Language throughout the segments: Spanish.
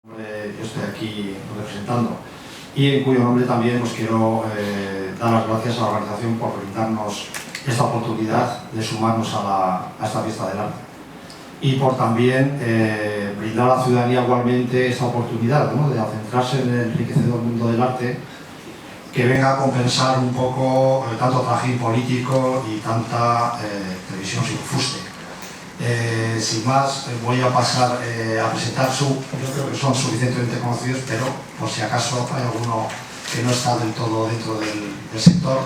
Yo estoy aquí representando y en cuyo nombre también os quiero dar las gracias a la organización por brindarnos esta oportunidad de sumarnos a esta fiesta del arte y por también brindar a la ciudadanía igualmente esta oportunidad, ¿no?, de centrarse en el enriquecedor mundo del arte, que venga a compensar un poco tanto trajín político y tanta televisión sin fuste. Sin más, voy a pasar a presentar yo creo que son suficientemente conocidos, pero por si acaso hay alguno que no está del todo dentro del sector,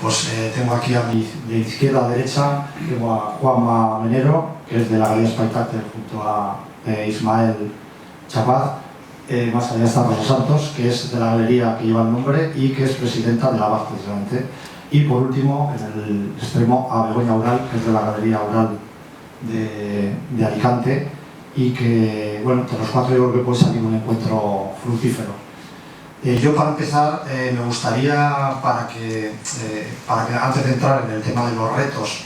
pues tengo aquí a mi de izquierda a derecha, tengo a Juanma Menero, que es de la Galería Spectacle, junto a Ismael Chapaz. Más allá está Rosa Santos, que es de la galería que lleva el nombre y que es presidenta de la BAF, precisamente. Y por último, en el extremo, a Begoña Ural, que es de la Galería Ural de Alicante, y que, bueno, entre los cuatro yo creo que puede salir un encuentro fructífero. Yo, para empezar, me gustaría, para que antes de entrar en el tema de los retos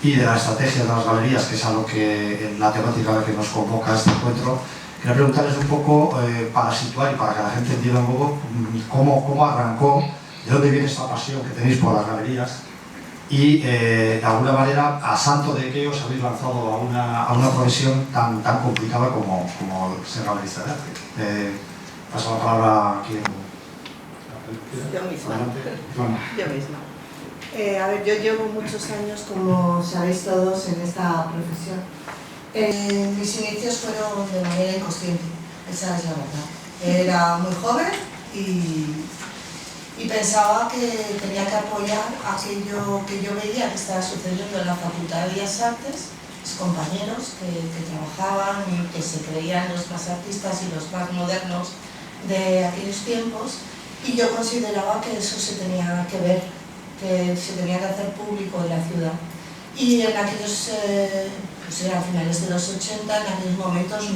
y de la estrategia de las galerías, que es algo que la temática a la que nos convoca a este encuentro, quería preguntarles un poco, para situar y para que la gente entienda un poco cómo arrancó, de dónde viene esta pasión que tenéis por las galerías y, de alguna manera, a santo de qué os habéis lanzado a una profesión tan complicada como ser galerista de arte. Paso la palabra aquí. Yo misma. Yo misma. A ver, yo llevo muchos años, como sabéis todos, en esta profesión. Mis inicios fueron de manera inconsciente, esa es la verdad. Era muy joven y pensaba que tenía que apoyar aquello que yo veía que estaba sucediendo en la Facultad de Bellas Artes, mis compañeros que trabajaban y que se creían los más artistas y los más modernos de aquellos tiempos, y yo consideraba que eso se tenía que ver, que se tenía que hacer público en la ciudad. Y en aquellos, pues eran finales de los 80, en aquellos momentos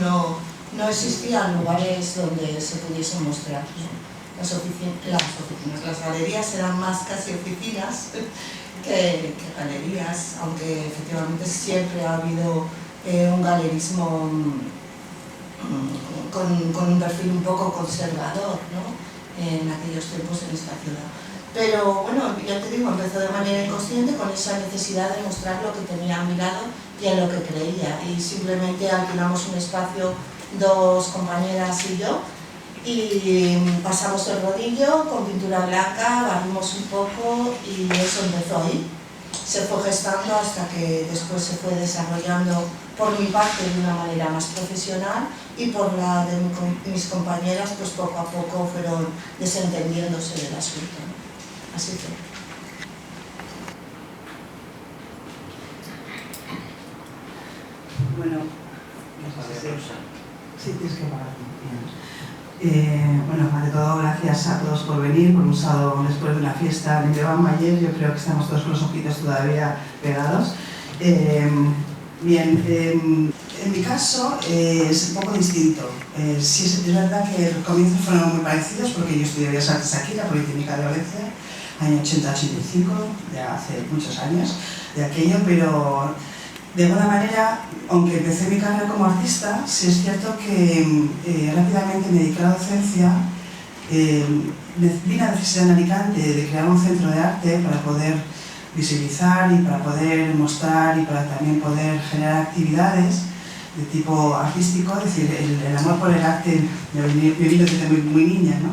no existían lugares donde se pudiesen mostrar, ¿no? Las galerías eran más casi oficinas que galerías, aunque efectivamente siempre ha habido un galerismo con un perfil un poco conservador, ¿no?, en aquellos tiempos en esta ciudad. Pero bueno, ya te digo, empezó de manera inconsciente con esa necesidad de mostrar lo que tenía a mi lado y en lo que creía. Y simplemente alquilamos un espacio, dos compañeras y yo, y pasamos el rodillo con pintura blanca, barrimos un poco y eso empezó ahí. Se fue gestando hasta que después se fue desarrollando por mi parte de una manera más profesional, y por la de mis compañeras, pues poco a poco fueron desentendiéndose del asunto, ¿no? Así fue. Bueno, sí, tienes que pagar. Bueno, ante todo, gracias a todos por venir, por un sábado después de una fiesta en Iván Mayer. Yo creo que estamos todos con los ojitos todavía pegados. Bien, en mi caso es un poco distinto. Sí, es verdad que los comienzos fueron muy parecidos, porque yo estudié Bellas Artes aquí, la Politécnica de Valencia, año 80-85, ya hace muchos años de aquello, pero de alguna manera, aunque empecé mi carrera como artista, sí es cierto que rápidamente me dediqué a la docencia. Vi la necesidad en Alicante de crear un centro de arte para poder visibilizar y para poder mostrar y para también poder generar actividades de tipo artístico. Es decir, el amor por el arte me vino desde muy niña, ¿no?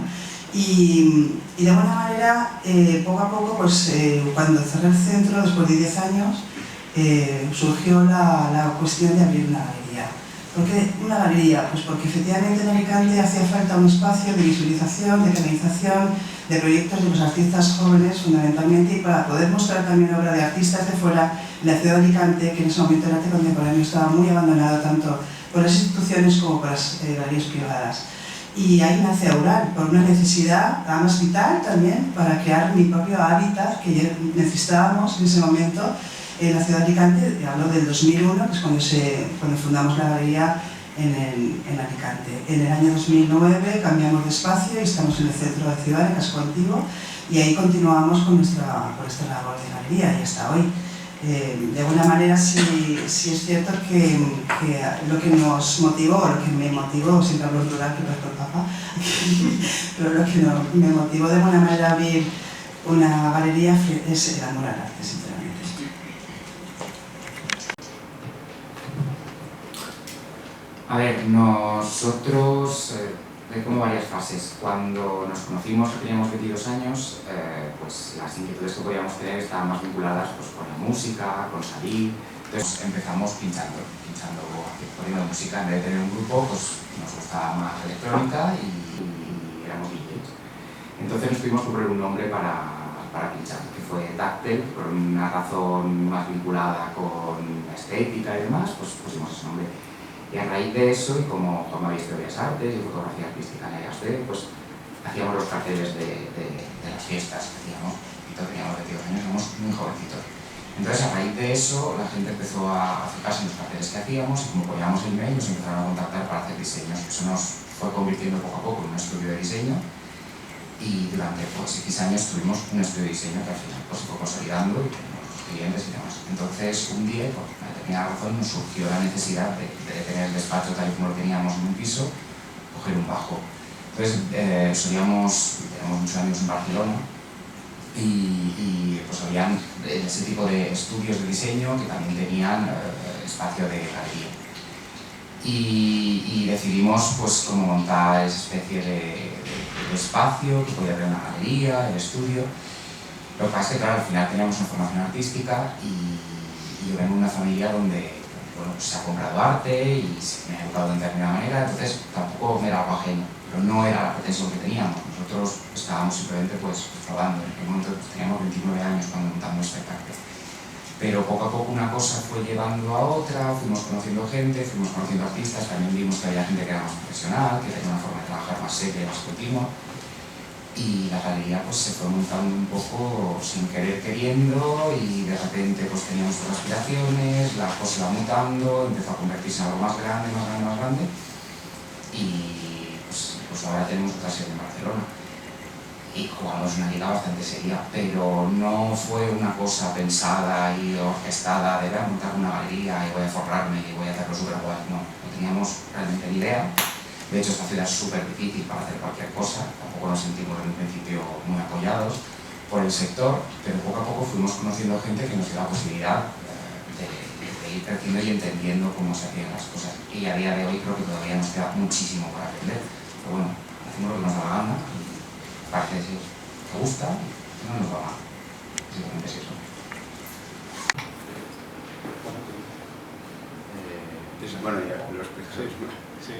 Y de alguna manera, poco a poco, pues, cuando cerré el centro, después de 10 años, surgió la cuestión de abrir una galería. ¿Por qué una galería? Pues porque efectivamente en Alicante hacía falta un espacio de visualización, de canalización, de proyectos de los artistas jóvenes fundamentalmente, y para poder mostrar también obra de artistas de fuera en la ciudad de Alicante, que en ese momento el arte contemporáneo estaba muy abandonado tanto por las instituciones como por las galerías privadas. Y ahí nace Aural, por una necesidad además vital también para crear mi propio hábitat que ya necesitábamos en ese momento en la ciudad de Alicante. Hablo del 2001, que es cuando fundamos la galería en Alicante. En el año 2009 cambiamos de espacio y estamos en el centro de la ciudad, en el casco antiguo, y ahí continuamos con nuestra labor de galería y hasta hoy. de alguna manera sí es cierto que lo que nos motivó, lo que me motivó, siempre hablo en plural que parezco el Papa, pero lo que me motivó de alguna manera a abrir una galería es el amor al arte, sinceramente. A ver, nosotros hay como varias fases. Cuando nos conocimos, que teníamos 22 años, pues las inquietudes que podíamos tener estaban más vinculadas pues, con la música, con salir. Entonces empezamos pinchando poniendo música. En vez de tener un grupo, pues nos gustaba más electrónica y éramos DJs. Entonces nos tuvimos que poner un nombre para pinchar, que fue Dáctil, por una razón más vinculada con la estética y demás, pues pusimos ese nombre. Y a raíz de eso, y como Juanma había Bellas Artes y fotografía artística en EASD, pues hacíamos los carteles de las fiestas que hacíamos. Entonces teníamos 22 años, éramos muy jovencitos. Entonces a raíz de eso, la gente empezó a fijarse en los carteles que hacíamos y como poníamos el mail, nos empezaron a contactar para hacer diseños. Eso nos fue convirtiendo poco a poco en un estudio de diseño y durante pues, X años tuvimos un estudio de diseño que al final pues, se fue consolidando y tenemos clientes y demás. Entonces un día, por una determinada razón, nos surgió la necesidad de tener el despacho tal y como lo teníamos en un piso, coger un bajo. Entonces teníamos muchos años en Barcelona y pues habían ese tipo de estudios de diseño que también tenían espacio de galería. Y decidimos pues como montar esa especie de espacio que podía tener una galería, el estudio. Lo que pasa es que, claro, al final teníamos una formación artística y yo vengo de una familia donde bueno, pues se ha comprado arte y se me ha educado de determinada manera, entonces tampoco me era algo ajeno, pero no era la pretensión que teníamos. Nosotros estábamos simplemente pues, probando. En aquel momento pues, teníamos 29 años cuando montamos el espectáculo. Pero poco a poco una cosa fue llevando a otra, fuimos conociendo gente, fuimos conociendo artistas, también vimos que había gente que era más profesional, que tenía una forma de trabajar más seria, más continua. Y la galería pues, se fue montando un poco sin querer queriendo y de repente pues, teníamos otras aspiraciones, la cosa iba mutando, empezó a convertirse en algo más grande, más grande, más grande y pues ahora tenemos otra sede en Barcelona y jugamos una liga bastante seria, pero no fue una cosa pensada y orquestada de voy a montar una galería y voy a forrarme y voy a hacerlo súper guay, no teníamos realmente ni idea. De hecho, esta ciudad es súper difícil para hacer cualquier cosa, tampoco nos sentimos en un principio muy apoyados por el sector, pero poco a poco fuimos conociendo gente que nos dio la posibilidad de ir creciendo y entendiendo cómo se hacían las cosas. Y a día de hoy creo que todavía nos queda muchísimo por aprender, pero bueno, hacemos lo que nos da la gana y parece que nos gusta y no nos va mal. Básicamente es eso. Bueno, ya lo explicáis. Sí.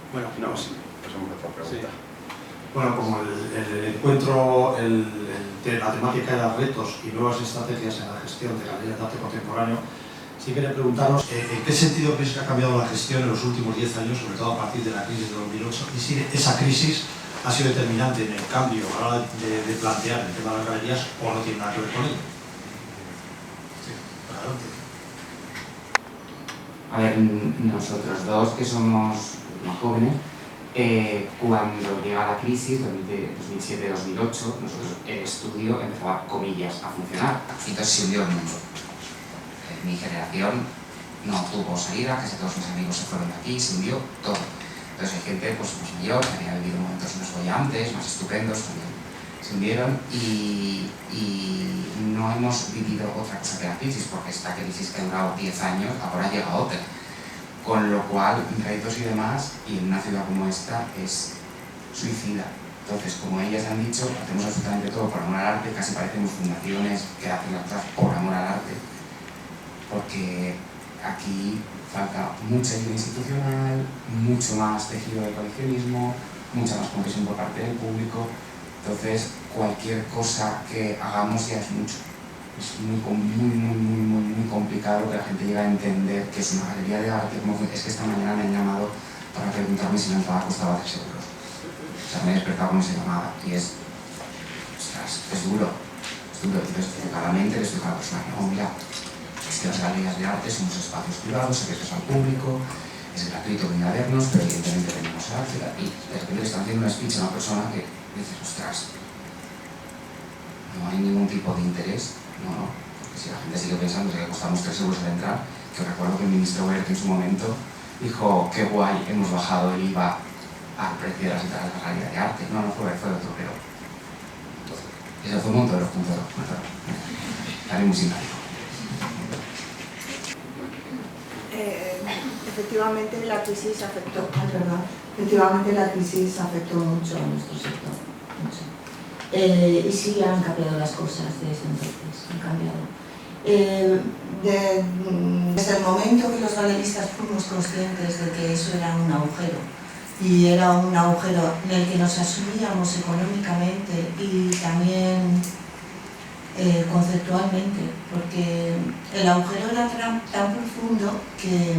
Bueno, no, sí, pasamos a otra pregunta. Sí. Bueno, como el encuentro, la temática era retos y nuevas estrategias en la gestión de galerías de arte contemporáneo, sí quería preguntaros en qué sentido creéis que ha cambiado la gestión en los últimos 10 años, sobre todo a partir de la crisis de 2008, y si esa crisis ha sido determinante en el cambio a la hora de plantear el tema de las galerías o no tiene nada que ver con ello. Sí, adelante. A ver, nosotros dos que somos más jóvenes, cuando llega la crisis, 2007-2008, el estudio empezaba, comillas, a funcionar. Y entonces se hundió el mundo. Mi generación no tuvo salida, casi todos mis amigos se fueron de aquí, se hundió todo. Entonces hay gente pues, más mayor, que había vivido momentos más bollantes, más estupendos, también se hundieron y no hemos vivido otra cosa que la crisis, porque esta crisis que ha durado 10 años, ahora llega otra. Con lo cual, retos y demás, y en una ciudad como esta, es suicida. Entonces, como ellas han dicho, hacemos absolutamente todo por amor al arte, casi parecemos fundaciones que hacen las cosas por amor al arte, porque aquí falta mucha ayuda institucional, mucho más tejido de coleccionismo, mucha más compresión por parte del público. Entonces, cualquier cosa que hagamos ya es mucho. Es muy complicado que la gente llegue a entender que es una galería de arte. Es que esta mañana me han llamado para preguntarme si la entrada costaba 3 euros. O sea, me he despertado con esa llamada y es duro. Entonces, claramente le explico a la persona, no, mira, es que las galerías de arte son unos espacios privados, abiertos al público, es gratuito venir a vernos, pero evidentemente venimos a arte. Y de repente le están haciendo una speech a una persona que dices, ostras, no hay ningún tipo de interés. No, si la gente sigue pensando que costamos 3 euros de entrar, que recuerdo que el ministro Wert en su momento dijo, qué guay, hemos bajado el IVA al precio de las entradas de la galería de arte. No, fue otro, pero eso fue un montón, también muy simpático. Efectivamente la crisis afectó, efectivamente la crisis afectó mucho a nuestro sector, mucho. Y sí han cambiado las cosas desde entonces, han cambiado. Desde el momento que los galeristas fuimos conscientes de que eso era un agujero, y era un agujero en el que nos asumíamos económicamente y también conceptualmente, porque el agujero era tan profundo que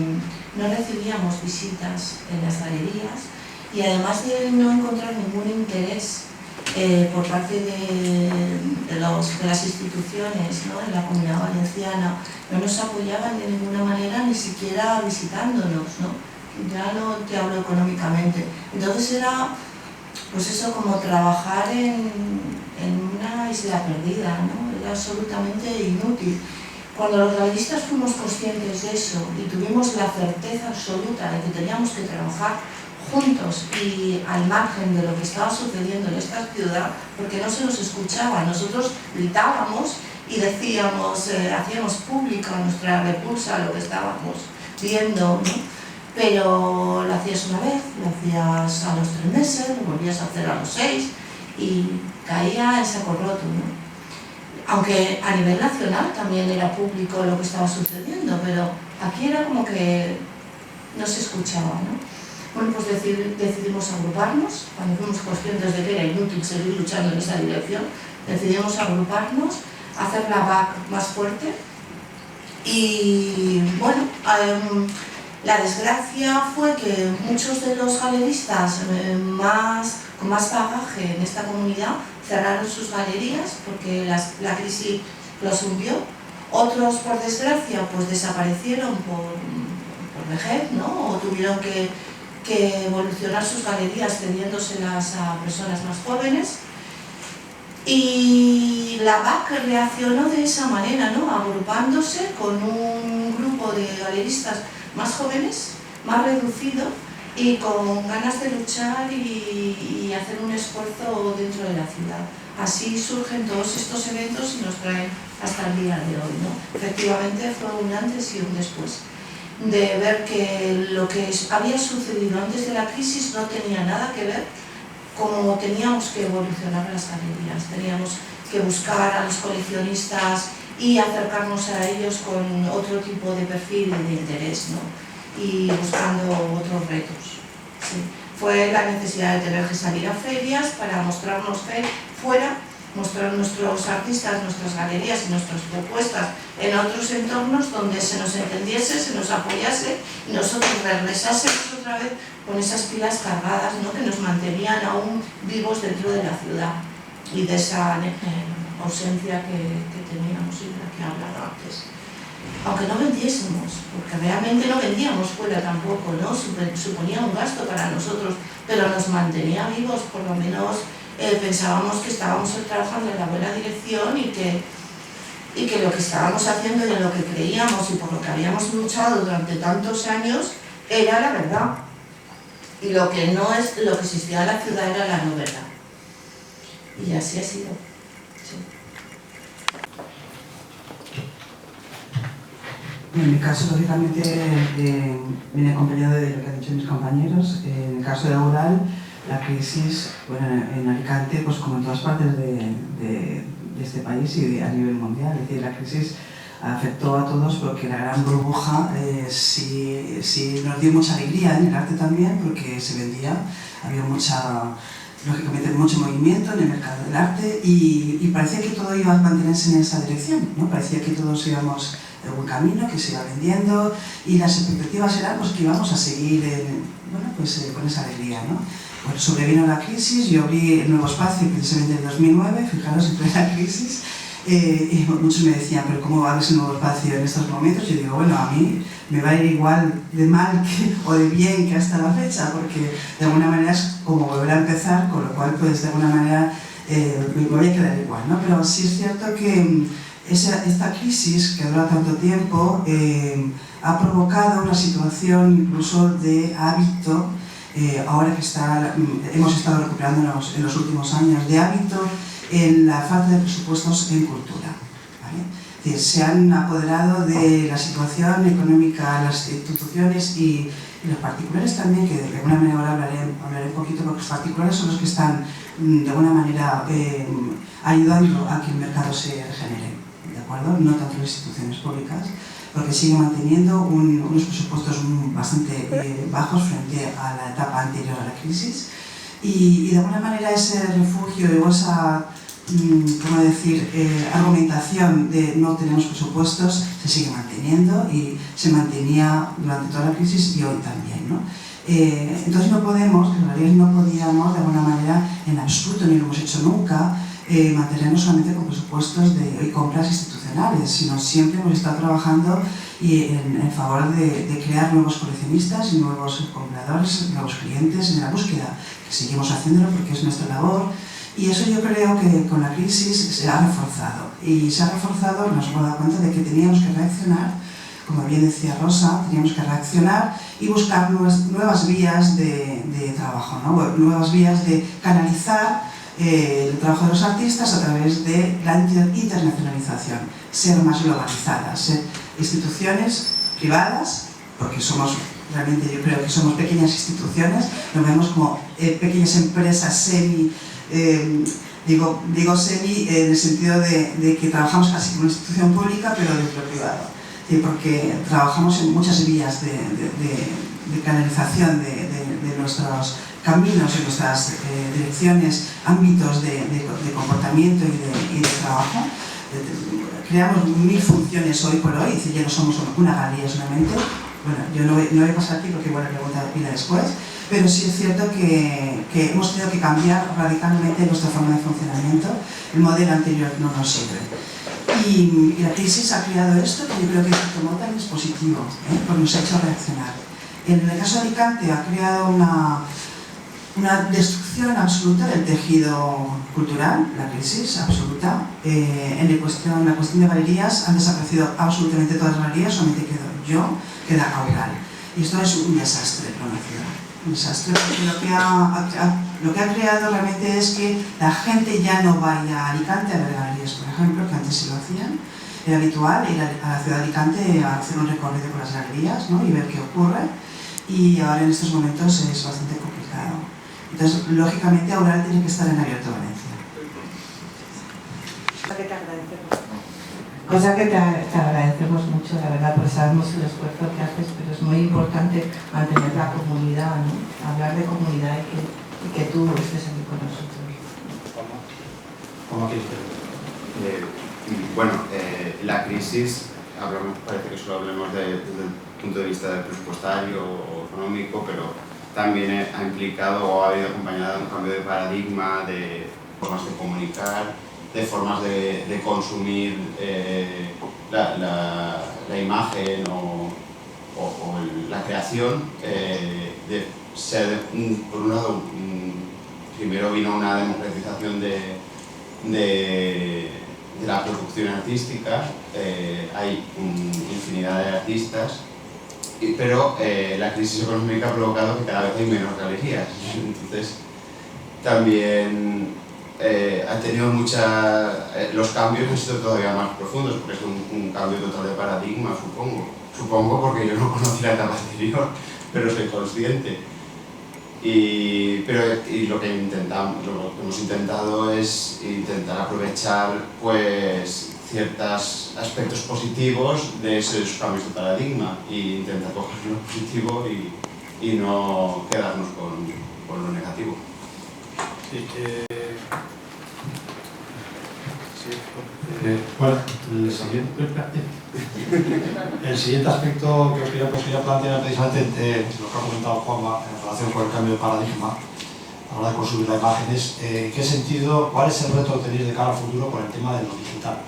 no recibíamos visitas en las galerías y además de no encontrar ningún interés por parte de las instituciones, ¿no?, en la Comunidad Valenciana, no nos apoyaban de ninguna manera, ni siquiera visitándonos, ¿no? Ya no te hablo económicamente. Entonces era, pues eso, como trabajar en una isla perdida, ¿no? Era absolutamente inútil. Cuando los galeristas fuimos conscientes de eso y tuvimos la certeza absoluta de que teníamos que trabajar juntos y al margen de lo que estaba sucediendo en esta ciudad, porque no se nos escuchaba, nosotros gritábamos y decíamos, hacíamos pública nuestra repulsa a lo que estábamos viendo, ¿no? Pero lo hacías una vez, lo hacías a los 3 meses, lo volvías a hacer a los 6 y caía en saco roto, ¿no? Aunque a nivel nacional también era público lo que estaba sucediendo, pero aquí era como que no se escuchaba, ¿no? Bueno, pues decidimos agruparnos, cuando fuimos conscientes de que era inútil seguir luchando en esa dirección, decidimos agruparnos, hacer la BAC más fuerte y, bueno, la desgracia fue que muchos de los galeristas con más bagaje en esta comunidad cerraron sus galerías porque la crisis los hundió. Otros, por desgracia, pues desaparecieron por vejez, ¿no? O tuvieron que evolucionar sus galerías cediéndoselas a personas más jóvenes. Y la BAC reaccionó de esa manera, ¿no? Agrupándose con un grupo de galeristas más jóvenes, más reducido y con ganas de luchar y hacer un esfuerzo dentro de la ciudad. Así surgen todos estos eventos y nos traen hasta el día de hoy, ¿no? Efectivamente fue un antes y un después de ver que lo que había sucedido antes de la crisis no tenía nada que ver como teníamos que evolucionar las galerías, teníamos que buscar a los coleccionistas y acercarnos a ellos con otro tipo de perfil y de interés, ¿no? Y buscando otros retos. Sí. Fue la necesidad de tener que salir a ferias para mostrarnos fuera, mostrar nuestros artistas, nuestras galerías y nuestras propuestas en otros entornos donde se nos entendiese, se nos apoyase y nosotros regresásemos otra vez con esas pilas cargadas, ¿no?, que nos mantenían aún vivos dentro de la ciudad y de esa ausencia que teníamos y de la que hablaba antes. Aunque no vendiésemos, porque realmente no vendíamos fuera tampoco, ¿no? Suponía un gasto para nosotros, pero nos mantenía vivos, por lo menos pensábamos que estábamos trabajando en la buena dirección y que lo que estábamos haciendo y en lo que creíamos y por lo que habíamos luchado durante tantos años era la verdad. Y lo que no es, lo que existía en la ciudad era la no verdad. Y así ha sido. Sí. En mi caso, lógicamente, viene acompañado de lo que han dicho mis compañeros. En el caso de Aural, la crisis, bueno, en Alicante, pues como en todas partes de este país y a nivel mundial, es decir, la crisis afectó a todos porque la gran burbuja sí nos dio mucha alegría en el arte también, porque se vendía, había lógicamente mucho movimiento en el mercado del arte y parecía que todo iba a mantenerse en esa dirección, ¿no? Parecía que todos íbamos en buen camino, que se iba vendiendo y las expectativas eran pues, que íbamos a seguir con esa alegría, ¿no? Bueno, sobrevino la crisis, yo abrí el nuevo espacio precisamente en 2009, fijaros, en plena crisis, y muchos me decían, pero ¿cómo va ese nuevo espacio en estos momentos? Yo digo, bueno, a mí me va a ir igual de mal o de bien que hasta la fecha, porque de alguna manera es como volver a empezar, con lo cual pues de alguna manera me voy a quedar igual, ¿no? Pero sí es cierto que esta crisis que dura tanto tiempo ha provocado una situación incluso de hábito, ahora que hemos estado recuperando en los últimos años, de hábito en la falta de presupuestos en cultura, ¿vale? Es decir, se han apoderado de la situación económica, las instituciones y los particulares también, que de alguna manera ahora hablaré un poquito, porque los particulares son los que están de alguna manera ayudando a que el mercado se regenere, ¿de acuerdo? No tanto las instituciones públicas, porque siguen manteniendo unos presupuestos bastante bajos frente a la etapa anterior a la crisis, y de alguna manera ese refugio o esa ¿cómo decir? Argumentación de no tenemos presupuestos se sigue manteniendo y se mantenía durante toda la crisis y hoy también, ¿no? Entonces no podemos, en realidad no podíamos de alguna manera en absoluto, ni lo hemos hecho nunca, mantenernos solamente con presupuestos y compras institucionales, sino siempre hemos estado trabajando en favor de crear nuevos coleccionistas y nuevos compradores, nuevos clientes en la búsqueda, que seguimos haciéndolo porque es nuestra labor. Y eso yo creo que con la crisis se ha reforzado. Y se ha reforzado, nos hemos dado cuenta de que teníamos que reaccionar, como bien decía Rosa, teníamos que reaccionar y buscar nuevas vías de trabajo, ¿no? Nuevas vías de canalizar el trabajo de los artistas a través de la internacionalización, ser más globalizadas, ser instituciones privadas, porque realmente yo creo que somos pequeñas instituciones, nos vemos como pequeñas empresas digo semi en el sentido de que trabajamos casi como una institución pública, pero desde lo privado, porque trabajamos en muchas vías de canalización de nuestros caminos, en nuestras direcciones, ámbitos de comportamiento y de trabajo. Creamos 1000 funciones hoy por hoy, es decir, ya no somos una galería solamente. Bueno, yo no voy a pasar aquí porque la pregunta viene después, pero sí es cierto que hemos tenido que cambiar radicalmente nuestra forma de funcionamiento. El modelo anterior no nos sirve. Y la crisis ha creado esto, que yo creo que como tal es positivo, porque nos ha hecho reaccionar. En el caso de Alicante ha creado una destrucción absoluta del tejido cultural, la crisis absoluta. En la cuestión de galerías han desaparecido absolutamente todas las galerías, solamente queda Aural. Y esto es un desastre para una ciudad. Un desastre porque lo que ha creado realmente es que la gente ya no vaya a Alicante a ver galerías, por ejemplo, que antes sí lo hacían. Era habitual ir a la ciudad de Alicante a hacer un recorrido por las galerías, ¿no? Y ver qué ocurre. Y ahora en estos momentos es bastante complicado. Entonces, lógicamente, Aural tiene que estar en Abierto Valencia. Cosa que te agradecemos mucho, la verdad, porque sabemos el esfuerzo que haces, pero es muy importante mantener la comunidad, ¿no? Hablar de comunidad y que tú estés aquí con nosotros. ¿Cómo quieres? Bueno, la crisis, parece que solo hablemos desde el punto de vista presupuestario o económico, pero también ha implicado o ha habido acompañado un cambio de paradigma, de formas de comunicar, de formas de consumir la imagen o la creación, de ser, por un lado, primero vino una democratización de la producción artística, hay infinidad de artistas, pero la crisis económica ha provocado que cada vez hay menos galerías. Entonces, también ha tenido los cambios han sido todavía más profundos, porque es un cambio total de paradigma, supongo porque yo no conocí la etapa anterior, pero soy consciente. Y lo que hemos intentado es intentar aprovechar pues ciertos aspectos positivos de esos cambios de paradigma e intentar coger lo positivo y no quedarnos con lo negativo. Sí, bueno, el siguiente aspecto que os quería plantear precisamente lo que ha comentado Juanma en relación con el cambio de paradigma a la hora de consumir la imagen es ¿qué sentido, cuál es el reto que tenéis de cara al futuro con el tema de lo digital?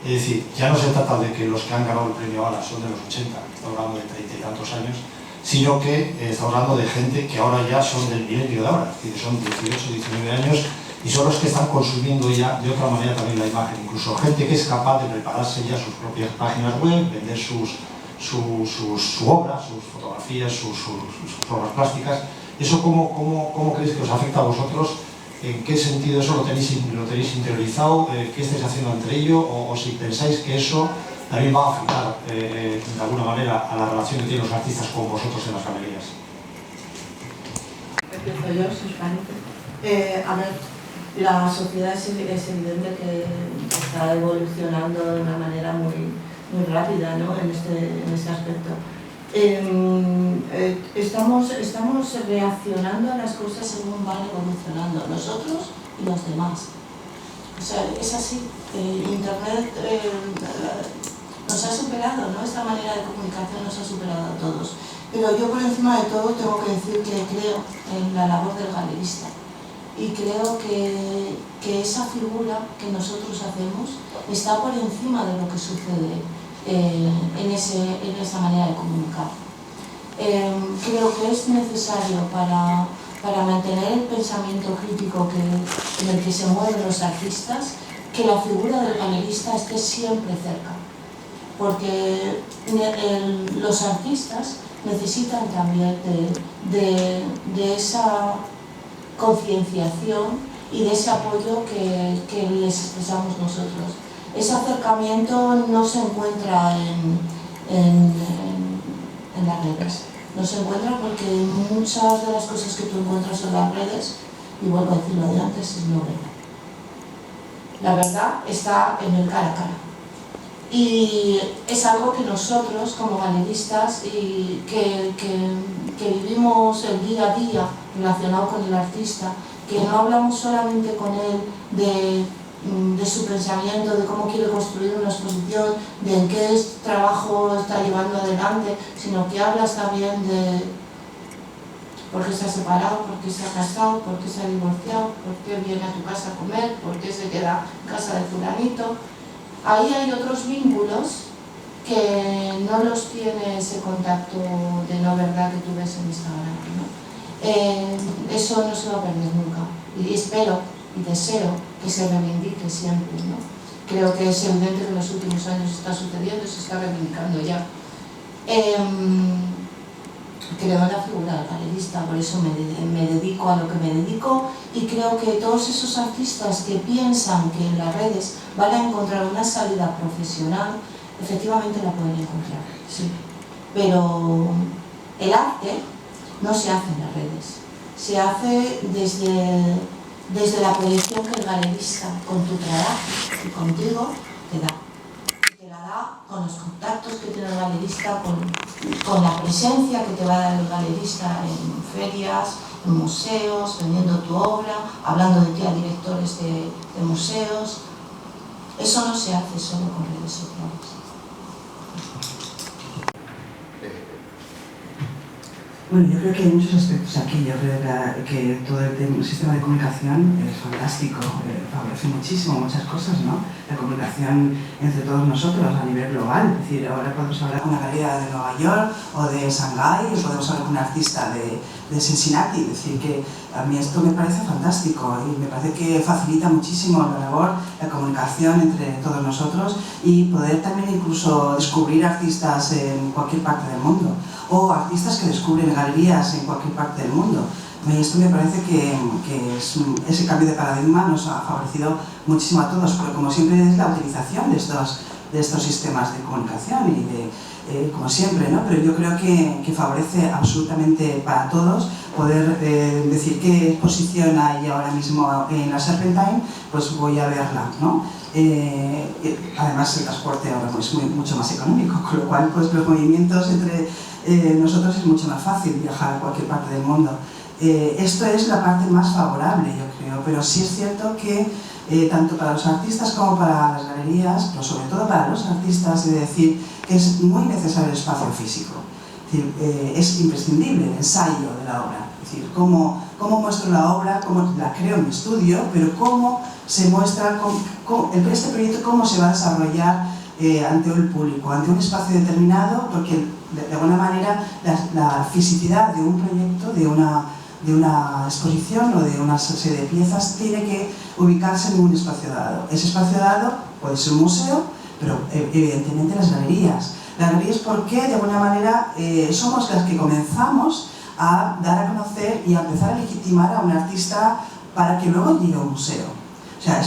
Es decir, ya no se trata de que los que han ganado el premio ALA son de los 80, estamos hablando de 30 y tantos años, sino que estamos hablando de gente que ahora ya son del milenio de ahora, es decir, son 18, 19 años y son los que están consumiendo ya de otra manera también la imagen. Incluso gente que es capaz de prepararse ya sus propias páginas web, vender su obra, sus fotografías, sus obras plásticas. ¿Eso cómo creéis que os afecta a vosotros? ¿En qué sentido eso lo tenéis interiorizado? ¿Qué estáis haciendo entre ello? O si pensáis que eso también va a afectar de alguna manera a la relación que tienen los artistas con vosotros en las galerías. Empiezo yo, si os parece. A ver, la sociedad es evidente que está evolucionando de una manera muy rápida, ¿no? en este aspecto. Estamos reaccionando a las cosas según van evolucionando nosotros y los demás. O sea, es así. Internet nos ha superado, ¿no? Esta manera de comunicación nos ha superado a todos. Pero yo por encima de todo tengo que decir que creo en la labor del galerista. Y creo que esa figura que nosotros hacemos está por encima de lo que sucede en esa manera de comunicar. Creo que es necesario para mantener el pensamiento crítico en el que se mueven los artistas, que la figura del galerista esté siempre cerca. Porque los artistas necesitan también de esa concienciación y de ese apoyo que les expresamos nosotros. Ese acercamiento no se encuentra en las redes. No se encuentra porque muchas de las cosas que tú encuentras en las redes, y vuelvo a decirlo de antes, es no verdad. La verdad está en el cara a cara. Y es algo que nosotros, como galeristas, y que vivimos el día a día relacionado con el artista, que no hablamos solamente con él de su pensamiento, de cómo quiere construir una exposición, de en qué trabajo está llevando adelante, sino que hablas también de por qué se ha separado, por qué se ha casado, por qué se ha divorciado, por qué viene a tu casa a comer, por qué se queda en casa de fulanito. Ahí hay otros vínculos que no los tiene ese contacto de no verdad que tú ves en Instagram, ¿no? Eso no se va a perder nunca. Y espero y deseo que se reivindique siempre, ¿no? Creo que es evidente que en los últimos años está sucediendo, se está reivindicando ya. Creo en la figura del galerista, por eso me dedico a lo que me dedico, y creo que todos esos artistas que piensan que en las redes van a encontrar una salida profesional, efectivamente la pueden encontrar, sí. Pero el arte no se hace en las redes, se hace desde la proyección que el galerista con tu trabajo y contigo te da. Te la da con los contactos que tiene el galerista, con la presencia que te va a dar el galerista en ferias, en museos, vendiendo tu obra, hablando de ti a directores de museos. Eso no se hace solo con redes sociales. Bueno, yo creo que hay muchos aspectos aquí. Yo creo que todo el sistema de comunicación es fantástico, favorece muchísimo muchas cosas, ¿no? La comunicación entre todos nosotros a nivel global. Es decir, ahora podemos hablar con una galería de Nueva York o de Shanghái, o podemos hablar con un artista de Cincinnati. Es decir, que a mí esto me parece fantástico y me parece que facilita muchísimo la labor, la comunicación entre todos nosotros, y poder también incluso descubrir artistas en cualquier parte del mundo, o artistas que descubren galerías en cualquier parte del mundo. Y esto me parece que ese cambio de paradigma nos ha favorecido muchísimo a todos, porque como siempre es la utilización de estos sistemas de comunicación y como siempre, ¿no? Pero yo creo que favorece absolutamente para todos poder decir qué exposición hay ahora mismo en la Serpentine, pues voy a verla, ¿no? Además el transporte ahora es mucho más económico, con lo cual pues los movimientos entre nosotros es mucho más fácil viajar a cualquier parte del mundo. Esto es la parte más favorable, yo creo, pero sí es cierto que tanto para los artistas como para las galerías, pero sobre todo para los artistas, he de decir que es muy necesario el espacio físico. Es decir, es imprescindible el ensayo de la obra. Es decir, cómo muestro la obra, cómo la creo en mi estudio, pero cómo se muestra este proyecto, cómo se va a desarrollar ante el público, ante un espacio determinado, porque de alguna manera la fisicidad de un proyecto, de de una exposición o de una serie de piezas tiene que ubicarse en un espacio dado. Ese espacio dado puede ser un museo, pero evidentemente las galerías. Las galerías porque de alguna manera somos las que comenzamos a dar a conocer y a empezar a legitimar a un artista para que luego llegue a un museo. O sea,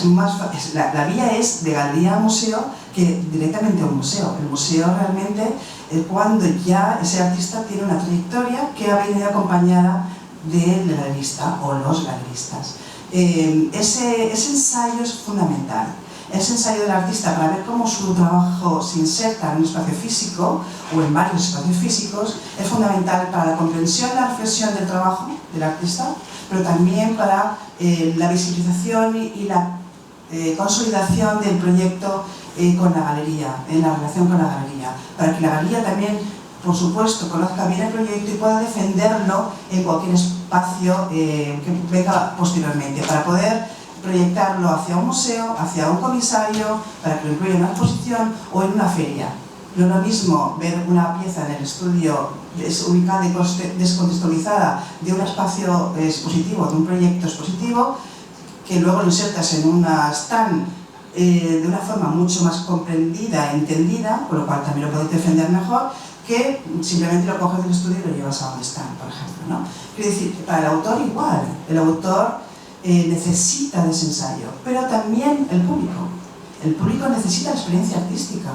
la vía es de galería a museo que directamente a un museo. El museo realmente es cuando ya ese artista tiene una trayectoria que ha venido acompañada del galerista o los galeristas. Ese ensayo es fundamental. Ese ensayo del artista para ver cómo su trabajo se inserta en un espacio físico o en varios espacios físicos es fundamental para la comprensión y la reflexión del trabajo del artista, pero también para la visibilización y la consolidación del proyecto con la galería, en la relación con la galería, para que la galería también, por supuesto, conozca bien el proyecto y pueda defenderlo en cualquier espacio que venga posteriormente, para poder proyectarlo hacia un museo, hacia un comisario, para que lo incluya en una exposición o en una feria. No es lo mismo ver una pieza en el estudio ubicada y descontextualizada de un espacio expositivo, de un proyecto expositivo, que luego lo insertas en una stand de una forma mucho más comprendida, entendida, con lo cual también lo podéis defender mejor, que simplemente lo coges del estudio y lo llevas a un stand, por ejemplo, ¿no? Quiero decir, para el autor igual, el autor necesita de ese ensayo, pero también el público. El público necesita la experiencia artística,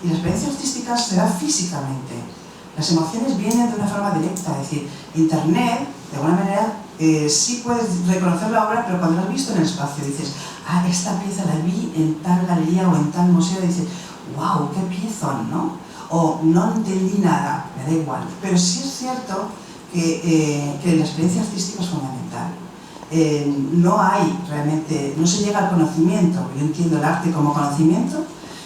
y la experiencia artística se da físicamente. Las emociones vienen de una forma directa, es decir, Internet, de alguna manera, sí puedes reconocer la obra, pero cuando la has visto en el espacio dices, ah, esta pieza la vi en tal galería o en tal museo, y dices, wow, qué piezón, ¿no? O no entendí nada, me da igual. Pero sí es cierto que la experiencia artística es fundamental. No hay realmente, no se llega al conocimiento. Yo entiendo el arte como conocimiento,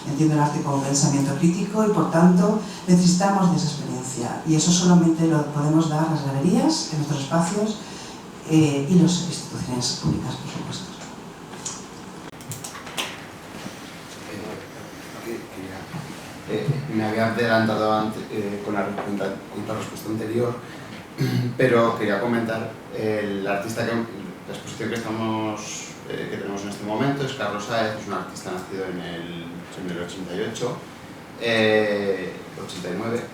entiendo el arte como pensamiento crítico y por tanto necesitamos de esa experiencia, y eso solamente lo podemos dar las galerías en nuestros espacios y las instituciones públicas, por supuesto. Me había adelantado antes con la respuesta anterior, pero quería comentar la exposición que tenemos en este momento es Carlos Sáez, es un artista nacido en el 88, 89.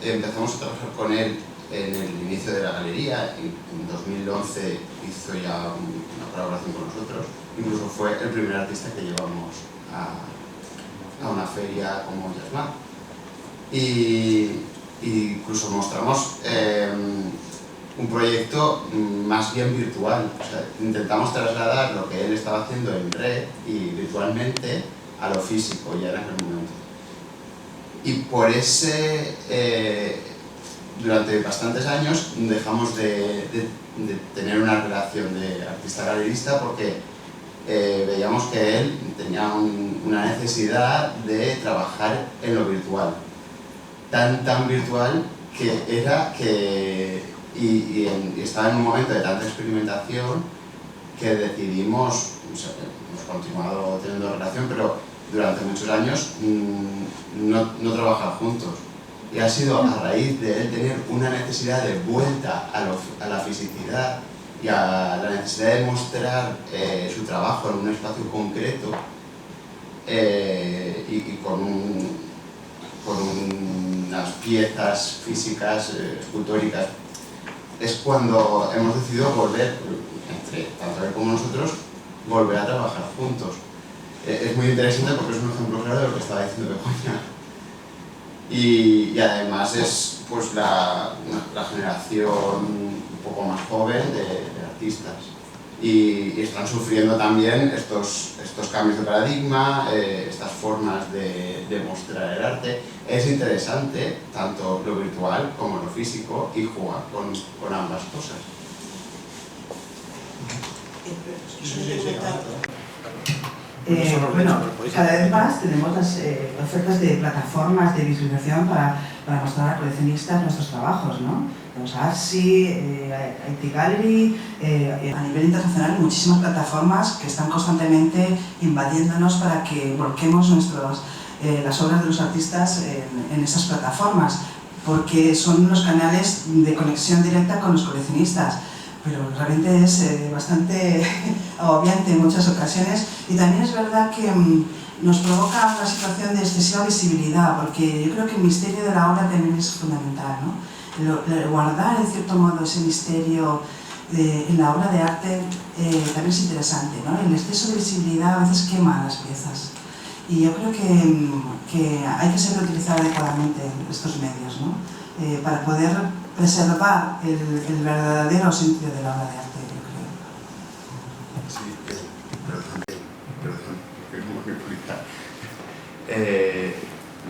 Empezamos a trabajar con él en el inicio de la galería, y en 2011 hizo ya una colaboración con nosotros, incluso fue el primer artista que llevamos a una feria como Jazzmat. Y incluso mostramos un proyecto más bien virtual. O sea, intentamos trasladar lo que él estaba haciendo en red y virtualmente a lo físico ya en aquel momento. Y por ese, durante bastantes años dejamos de tener una relación de artista-galerista porque veíamos que él tenía una necesidad de trabajar en lo virtual. Tan virtual que era que y estaba en un momento de tanta experimentación que decidimos, o sea, hemos continuado teniendo relación, pero durante muchos años no trabajar juntos. Y ha sido a raíz de él tener una necesidad de vuelta a la fisicidad y a la necesidad de mostrar su trabajo en un espacio concreto y con unas piezas físicas, escultóricas. Es cuando hemos decidido volver, tanto él como nosotros, volver a trabajar juntos. Es muy interesante porque es un ejemplo claro de lo que estaba diciendo Begoña. Y además es pues la generación un poco más joven de artistas. Y están sufriendo también estos cambios de paradigma, estas formas de mostrar el arte. Es interesante tanto lo virtual como lo físico y jugar con ambas cosas. Bueno, cada vez más tenemos las ofertas de plataformas de visualización para mostrar a coleccionistas nuestros trabajos, ¿no? Tenemos Artsy, IT Gallery, a nivel internacional muchísimas plataformas que están constantemente invadiéndonos para que volquemos las obras de los artistas en esas plataformas. porque son los canales de conexión directa con los coleccionistas, pero realmente es bastante agobiante en muchas ocasiones, y también es verdad que nos provoca una situación de excesiva visibilidad, porque yo creo que el misterio de la obra también es fundamental, ¿no? Guardar en cierto modo ese misterio en la obra de arte también es interesante, ¿no? El exceso de visibilidad a veces quema las piezas, y yo creo que hay que saber utilizar adecuadamente estos medios, ¿no? Para poder preservar el verdadero sentido de la obra de arte, yo creo. Sí, perdón, que no me voy a explicar.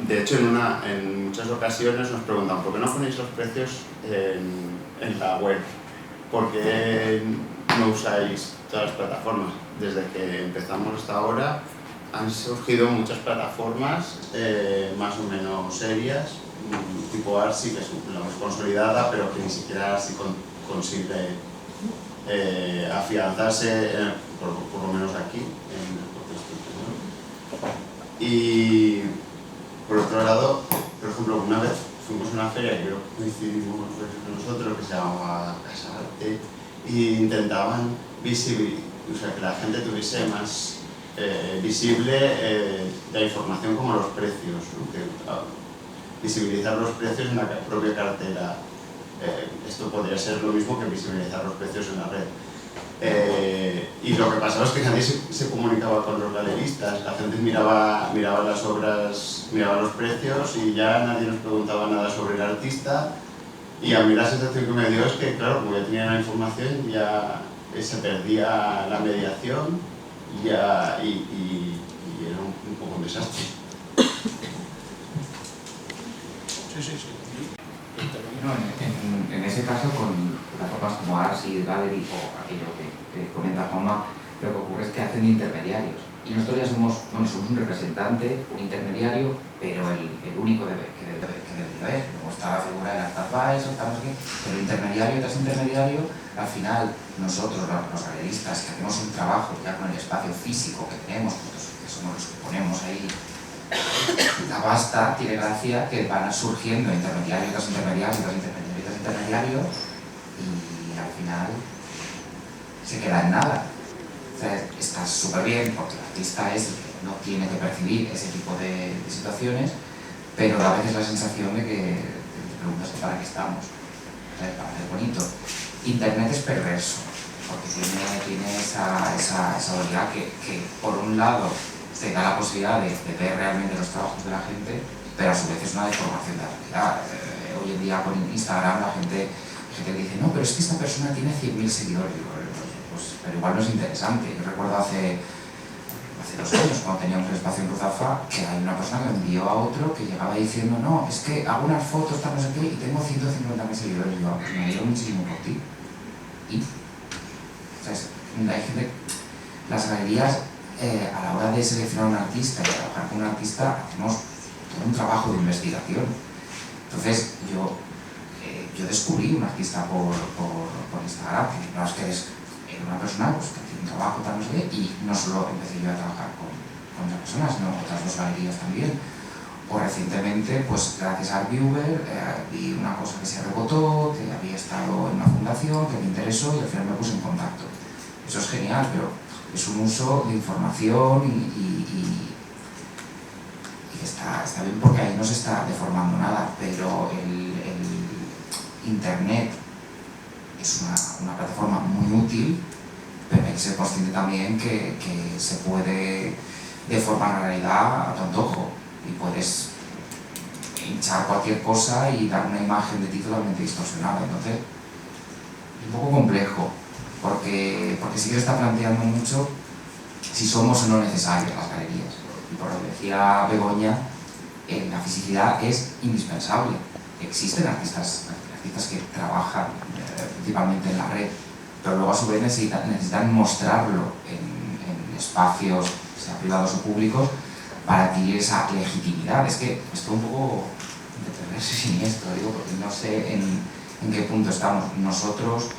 De hecho, en muchas ocasiones nos preguntan ¿por qué no ponéis los precios en la web? ¿Por qué no usáis todas las plataformas? Desde que empezamos hasta ahora han surgido muchas plataformas más o menos serias, tipo Artsy, que es la más consolidada, pero que ni siquiera Artsy consigue afianzarse, por lo menos aquí, en el contexto español. Y por otro lado, por ejemplo, una vez fuimos a una feria que creo que coincidimos nosotros, que se llamaba Casa Arte, e intentaban que la gente tuviese más visible la información como los precios, ¿no? Visibilizar los precios en la propia cartera. Esto podría ser lo mismo que visibilizar los precios en la red. Y lo que pasaba es que nadie se comunicaba con los galeristas, la gente miraba las obras, miraba los precios y ya nadie nos preguntaba nada sobre el artista, y a mí la sensación que me dio es que, claro, como ya tenía la información, ya se perdía la mediación y era un poco un desastre. Sí. No, en ese caso, con plataformas como Artsy, Gallery o aquello que comenta Juanma, lo que ocurre es que hacen intermediarios. Y nosotros ya somos un representante, un intermediario, pero el único que debe haber. Luego está la figura del art advisor, pero intermediario tras intermediario, al final nosotros, los galeristas, que hacemos un trabajo ya con el espacio físico que tenemos, que somos los que ponemos ahí la pasta, tiene gracia que van surgiendo intermediarios tras intermediarios tras intermediarios tras intermediarios, y al final se queda en nada. O sea, está súper bien porque el artista es el que no tiene que percibir ese tipo de situaciones, pero a veces la sensación de que te preguntas para qué estamos, ¿sabes? Para hacer bonito. Internet es perverso porque tiene esa dualidad que por un lado te da la posibilidad de ver realmente los trabajos de la gente, pero a su vez es una deformación de la realidad. Hoy en día con Instagram la gente dice, no, pero es que esta persona tiene 100.000 seguidores. Pues, pero igual no es interesante. Yo recuerdo hace 2 años, cuando teníamos el espacio en Ruzafa, que hay una persona que envió a otro que llegaba diciendo, no, es que hago unas fotos, tal, no sé qué, y tengo 150.000 seguidores. Y yo, pues me alegro muchísimo por ti. Y, ¿sabes? Hay gente, las galerías, a la hora de seleccionar un artista y trabajar con un artista, hacemos todo un trabajo de investigación. Entonces, yo descubrí un artista por Instagram, que no es que era una persona pues, que tiene un trabajo, tal, no sé qué, y no solo empecé yo a trabajar con otras personas, sino otras 2 galerías también. O recientemente, pues gracias a Artviewer, vi una cosa que se rebotó, que había estado en una fundación, que me interesó, y al final me puse en contacto. Eso es genial, pero es un uso de información y que está bien porque ahí no se está deformando nada, pero el Internet es una plataforma muy útil, pero hay que ser consciente también que se puede deformar la realidad a tu antojo y puedes hinchar cualquier cosa y dar una imagen de ti totalmente distorsionada. Entonces, es un poco complejo. Porque sí que se está planteando mucho si somos o no necesarios las galerías. Y por lo que decía Begoña, la fisicidad es indispensable. Existen artistas que trabajan principalmente en la red, pero luego a su vez necesitan mostrarlo en espacios, sea privados o públicos, para adquirir esa legitimidad. Es que esto es un poco de perverso y siniestro, digo, porque no sé en qué punto estamos. Nosotros,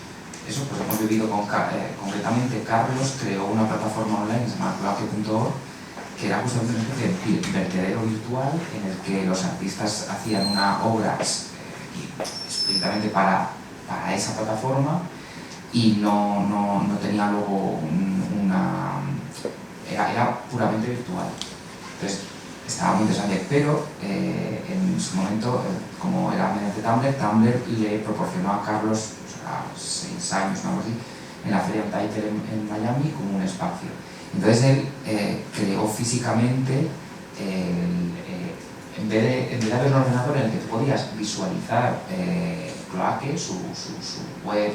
eso pues hemos vivido concretamente. Carlos creó una plataforma online, se llama cloaque.org, que era justamente una especie de vertedero virtual en el que los artistas hacían una obra explícitamente para esa plataforma y no tenía luego era puramente virtual. Entonces estaba muy interesante, pero en su momento, como era mediante Tumblr le proporcionó a Carlos, o sea, 6 años o algo así, en la Feria Untitled en Miami como un espacio. Entonces él creó físicamente, en vez de haber un ordenador en el que tú podías visualizar Cloaque, su web,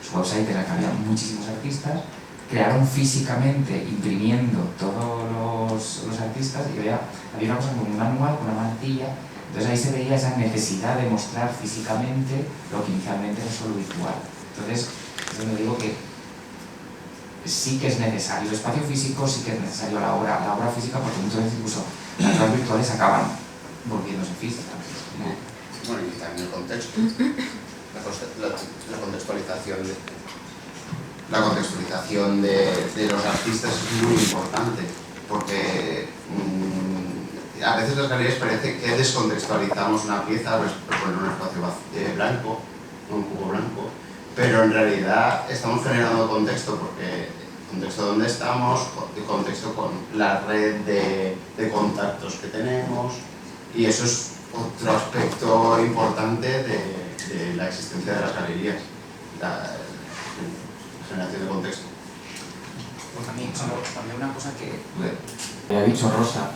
su website en el que había muchísimos artistas, crearon físicamente, imprimiendo todos los artistas, y había una cosa como un manual con una mantilla. Entonces ahí se veía esa necesidad de mostrar físicamente lo que inicialmente era solo virtual. Entonces es donde digo que sí que es necesario el espacio físico, sí que es necesario la obra física, porque muchas veces incluso las obras virtuales acaban volviéndose físicas. Bueno, y también el contexto, la contextualización de los artistas es muy importante, porque a veces las galerías parece que descontextualizamos una pieza, pues poner un espacio blanco, un cubo blanco, pero en realidad estamos generando contexto, porque contexto donde estamos, contexto con la red de contactos que tenemos, y eso es otro aspecto importante de la existencia de las galerías, la generación de contexto. Pues también una cosa que había dicho Rosa,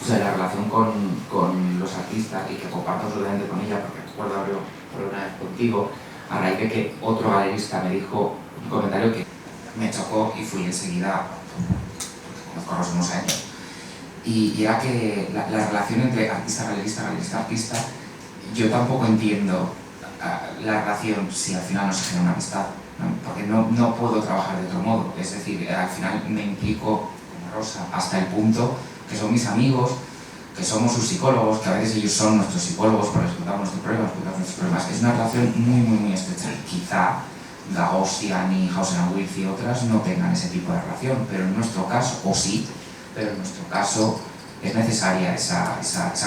o sea, la relación con los artistas, y que comparto absolutamente con ella, porque recuerdo haberlo por una vez contigo, a raíz de que otro galerista me dijo un comentario que me chocó y fui enseguida, porque conozco a Rosa unos años, y era que la relación entre artista-galerista, galerista-artista, yo tampoco entiendo la relación si al final no se genera una amistad, ¿no? Porque no puedo trabajar de otro modo, es decir, al final me implico con Rosa hasta el punto que son mis amigos, que somos sus psicólogos, que a veces ellos son nuestros psicólogos porque les contamos nuestros problemas, Es una relación muy estrecha. Quizá Gagosian y Hauser & Wirth y otras no tengan ese tipo de relación, pero en nuestro caso, o sí, pero en nuestro caso es necesaria esa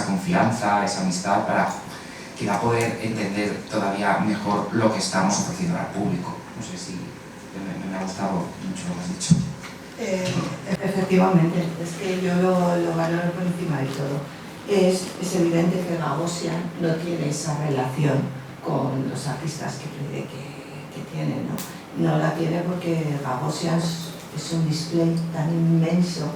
confianza, esa amistad para quizá poder entender todavía mejor lo que estamos ofreciendo al público. No sé si me ha gustado mucho lo que has dicho. Efectivamente, es que yo lo valoro por encima de todo. Es evidente que Gagosian no tiene esa relación con los artistas que tiene, ¿no? No la tiene porque Gagosian es un display tan inmenso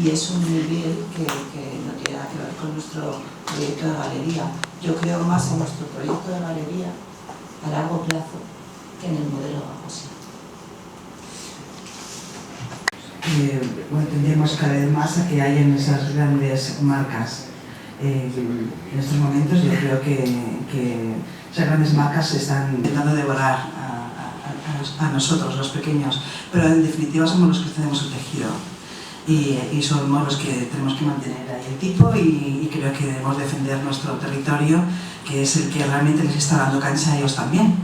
y es un nivel que no tiene nada que ver con nuestro proyecto de galería. Yo creo más en nuestro proyecto de galería a largo plazo que en el modelo Gagosian. Bueno, tendríamos cada vez más a que hayan esas grandes marcas. En estos momentos yo creo que esas grandes marcas se están intentando devorar a nosotros, los pequeños, pero en definitiva somos los que tenemos el tejido y somos los que tenemos que mantener ahí el tipo, y creo que debemos defender nuestro territorio, que es el que realmente les está dando cancha a ellos también.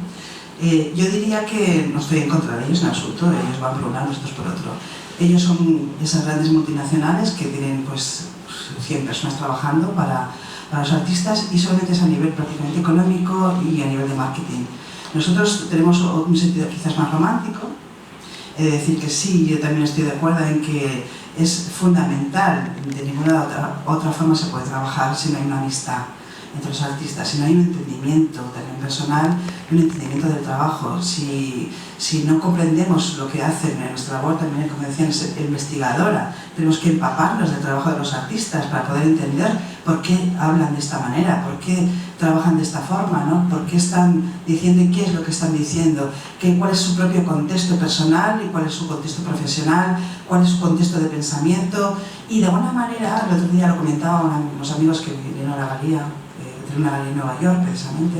Yo diría que no estoy en contra de ellos en absoluto, ellos van por un lado, nosotros por otro. Ellos son esas grandes multinacionales que tienen pues 100 personas trabajando para los artistas, y solamente es a nivel prácticamente económico y a nivel de marketing. Nosotros tenemos un sentido quizás más romántico, es decir que sí, yo también estoy de acuerdo en que es fundamental, de ninguna otra forma se puede trabajar si no hay una amistad entre los artistas, si no hay un entendimiento también personal, un entendimiento del trabajo, si no comprendemos lo que hacen en nuestra labor, también como decían, es investigadora, tenemos que empaparnos del trabajo de los artistas para poder entender por qué hablan de esta manera, por qué trabajan de esta forma, ¿no? Por qué están diciendo y qué es lo que están diciendo, cuál es su propio contexto personal y cuál es su contexto profesional, cuál es su contexto de pensamiento, y de alguna manera, el otro día lo comentaban unos amigos que vinieron a la galería, de una galería en Nueva York precisamente,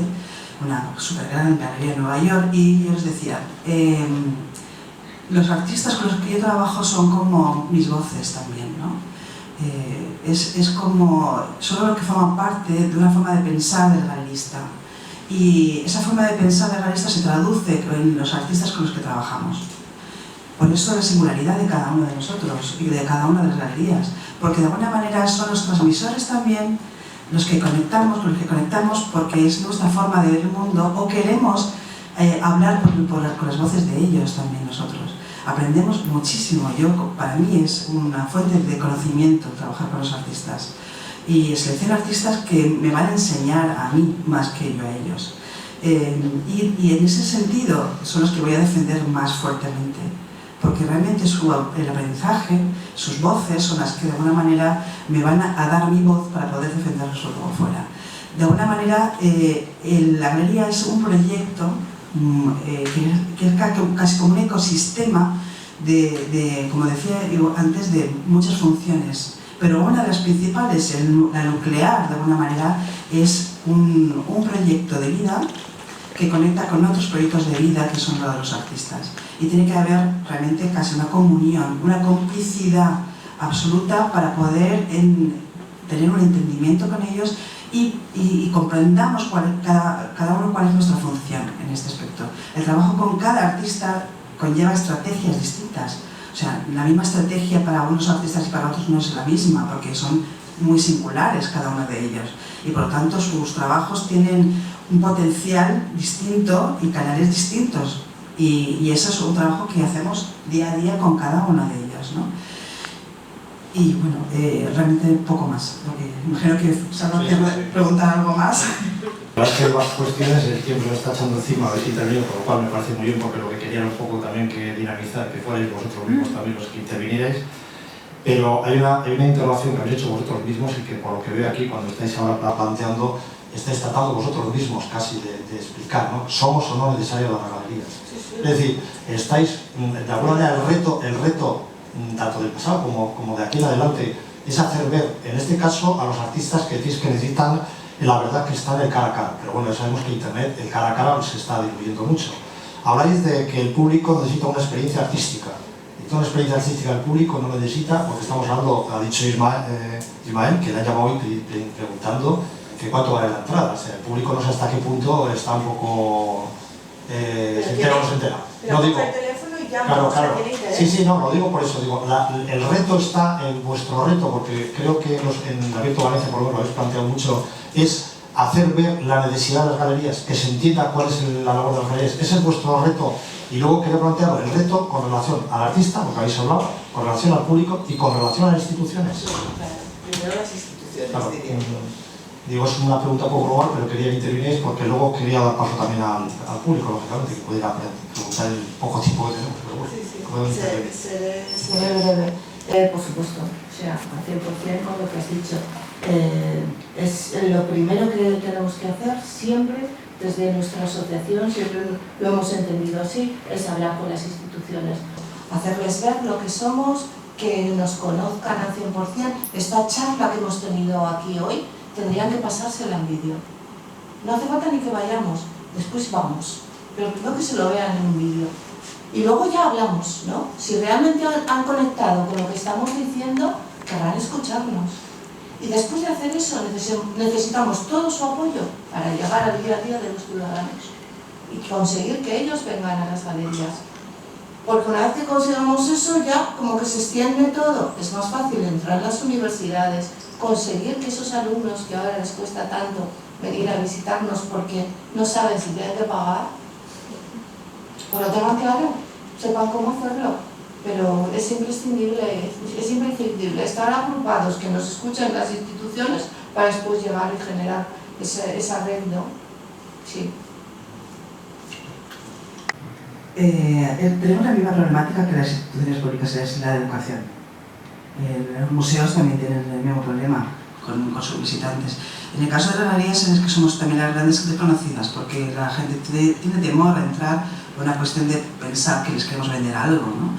una súper gran galería en Nueva York, y yo les decía, los artistas con los que yo trabajo son como mis voces también, ¿no? Es como, son lo que forman parte de una forma de pensar del galerista, y esa forma de pensar del galerista se traduce en los artistas con los que trabajamos. Por eso la singularidad de cada uno de nosotros y de cada una de las galerías, porque de alguna manera son los transmisores también los que conectamos, con los que conectamos porque es nuestra forma de ver el mundo o queremos hablar con las voces de ellos también nosotros. Aprendemos muchísimo. Para mí es una fuente de conocimiento trabajar con los artistas. Y selecciono artistas que me van a enseñar a mí más que yo a ellos. Y en ese sentido son los que voy a defender más fuertemente. Porque realmente el aprendizaje, sus voces son las que de alguna manera me van a dar mi voz para poder defenderlos luego fuera. De alguna manera, la galería es un proyecto que es casi como un ecosistema como decía antes, de muchas funciones. Pero una de las principales, la nuclear de alguna manera, es un proyecto de vida que conecta con otros proyectos de vida que son los de los artistas. Y tiene que haber realmente casi una comunión, una complicidad absoluta para poder tener un entendimiento con ellos y comprendamos cada uno cuál es nuestra función en este aspecto. El trabajo con cada artista conlleva estrategias distintas. O sea, la misma estrategia para unos artistas y para otros no es la misma, porque son muy singulares cada uno de ellos. Y por lo tanto sus trabajos tienen un potencial distinto y canales distintos. Y eso es un trabajo que hacemos día a día con cada uno de ellos, ¿no? Y bueno, realmente poco más, porque imagino que Salva quiere preguntar algo más. La verdad es que hay más cuestiones, el tiempo me está echando encima, a ver si termino, por lo cual me parece muy bien, porque lo que quería era un poco también que dinamizar, que fuerais vosotros mismos también los que intervinierais. Pero hay una interrogación que habéis hecho vosotros mismos y que por lo que veo aquí, cuando estáis ahora planteando, estáis tratando vosotros mismos casi de explicar, ¿no? ¿Somos o no necesarios las galerías? Es decir, estáis, de alguna manera, el reto tanto del pasado como de aquí en adelante, es hacer ver, en este caso, a los artistas que necesitan la verdad que está en el cara a cara. Pero bueno, ya sabemos que Internet, el cara a cara se está diluyendo mucho. Habláis de que el público necesita una experiencia artística. Y toda una experiencia artística el público no necesita, porque estamos hablando, ha dicho Ismael, que le han llamado hoy preguntando que cuánto vale la entrada. O sea, el público no sé hasta qué punto está un poco... se entera o no se entera. No digo... Claro, claro. Sí, no, lo digo por eso. Digo, el reto está en vuestro reto, porque creo que en Abierto Valencia, por lo menos lo habéis planteado mucho, es hacer ver la necesidad de las galerías, que se entienda cuál es la labor de las galerías. Ese es vuestro reto. Y luego quería plantear el reto con relación al artista, lo que habéis hablado, con relación al público y con relación a las instituciones. Primero las instituciones. Claro, digo, es una pregunta un poco global, pero quería que intervinierais porque luego quería dar paso también al público, lógicamente, que pudiera preguntar el poco tiempo que tenemos. Pero bueno, puedo intervenir. Seré breve, por supuesto, o sea, al 100% con lo que has dicho. Es lo primero que tenemos que hacer siempre, desde nuestra asociación, siempre lo hemos entendido así, es hablar con las instituciones. Hacerles ver lo que somos, que nos conozcan al 100%. Esta charla que hemos tenido aquí hoy, tendrían que pasársela en vídeo. No hace falta ni que vayamos, después vamos, pero primero que se lo vean en un vídeo. Y luego ya hablamos, ¿no? Si realmente han conectado con lo que estamos diciendo, querrán escucharnos. Y después de hacer eso, necesitamos todo su apoyo para llegar al día a día de los ciudadanos y conseguir que ellos vengan a las galerías. Porque una vez que consigamos eso, ya como que se extiende todo. Es más fácil entrar en las universidades, conseguir que esos alumnos que ahora les cuesta tanto venir a visitarnos porque no saben si tienen que pagar, pues lo tengan claro, sepan cómo hacerlo. Pero es imprescindible estar agrupados, que nos escuchen las instituciones para después llegar y generar esa red, ¿no? Sí. Tenemos la misma problemática que las instituciones públicas, es la educación. Los museos también tienen el mismo problema con sus visitantes. En el caso de las galerías es que somos también las grandes desconocidas, porque la gente tiene temor a entrar por una cuestión de pensar que les queremos vender algo, ¿no?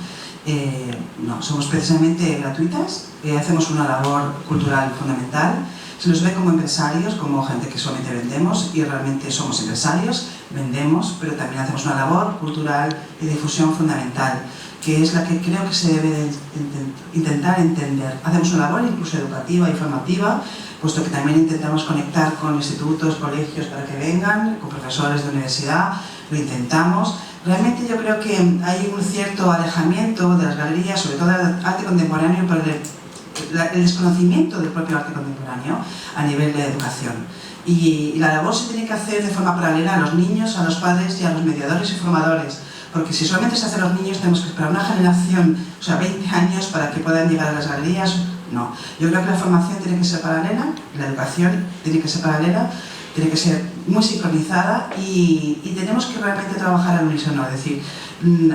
No, somos precisamente gratuitas, hacemos una labor cultural fundamental, se nos ve como empresarios, como gente que solamente vendemos, y realmente somos empresarios, vendemos, pero también hacemos una labor cultural y difusión fundamental, que es la que creo que se debe intentar entender. Hacemos una labor incluso educativa y formativa, puesto que también intentamos conectar con institutos, colegios para que vengan, con profesores de universidad, lo intentamos. Realmente yo creo que hay un cierto alejamiento de las galerías, sobre todo del arte contemporáneo, el desconocimiento del propio arte contemporáneo a nivel de educación. Y la labor se tiene que hacer de forma paralela a los niños, a los padres y a los mediadores y formadores, porque si solamente se hace a los niños tenemos que esperar una generación, o sea, 20 años para que puedan llegar a las galerías. No, yo creo que la formación tiene que ser paralela, la educación tiene que ser paralela, tiene que ser muy sincronizada y tenemos que realmente trabajar al unísono, es decir,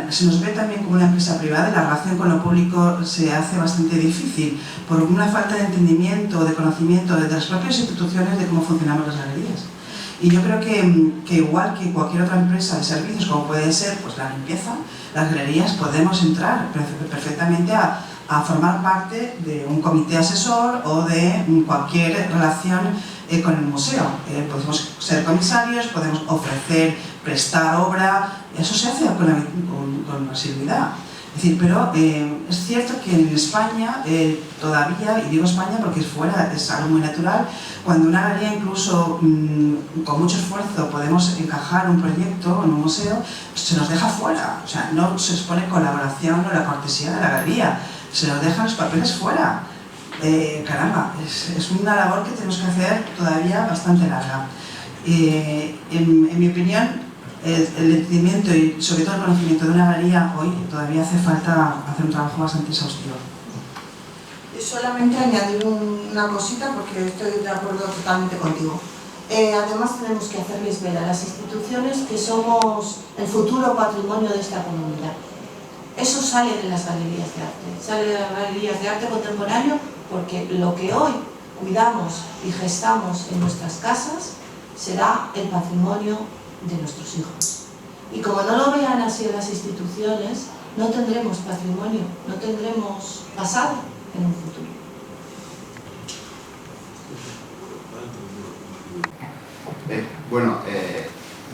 se nos ve también como una empresa privada y la relación con lo público se hace bastante difícil por una falta de entendimiento o de conocimiento de las propias instituciones de cómo funcionamos las galerías. Y yo creo que igual que cualquier otra empresa de servicios, como puede ser pues, la limpieza, las galerías podemos entrar perfectamente a formar parte de un comité asesor o de cualquier relación con el museo. Podemos ser comisarios, podemos ofrecer, prestar obra, eso se hace con asiduidad. Es decir, pero es cierto que en España todavía, y digo España porque fuera es algo muy natural, cuando una galería incluso con mucho esfuerzo podemos encajar un proyecto en un museo, se nos deja fuera, o sea, no se expone colaboración o la cortesía de la galería, se nos dejan los papeles fuera. Caramba, es una labor que tenemos que hacer todavía bastante larga. En mi opinión, el entendimiento y sobre todo el conocimiento de una galería hoy todavía hace falta hacer un trabajo bastante exhaustivo. Solamente añadir una cosita porque estoy de acuerdo totalmente contigo. Además tenemos que hacerles ver a las instituciones que somos el futuro patrimonio de esta comunidad. Eso sale de las galerías de arte, sale de las galerías de arte contemporáneo porque lo que hoy cuidamos y gestamos en nuestras casas será el patrimonio de nuestros hijos. Y como no lo vean así en las instituciones, no tendremos patrimonio, no tendremos pasado en un futuro.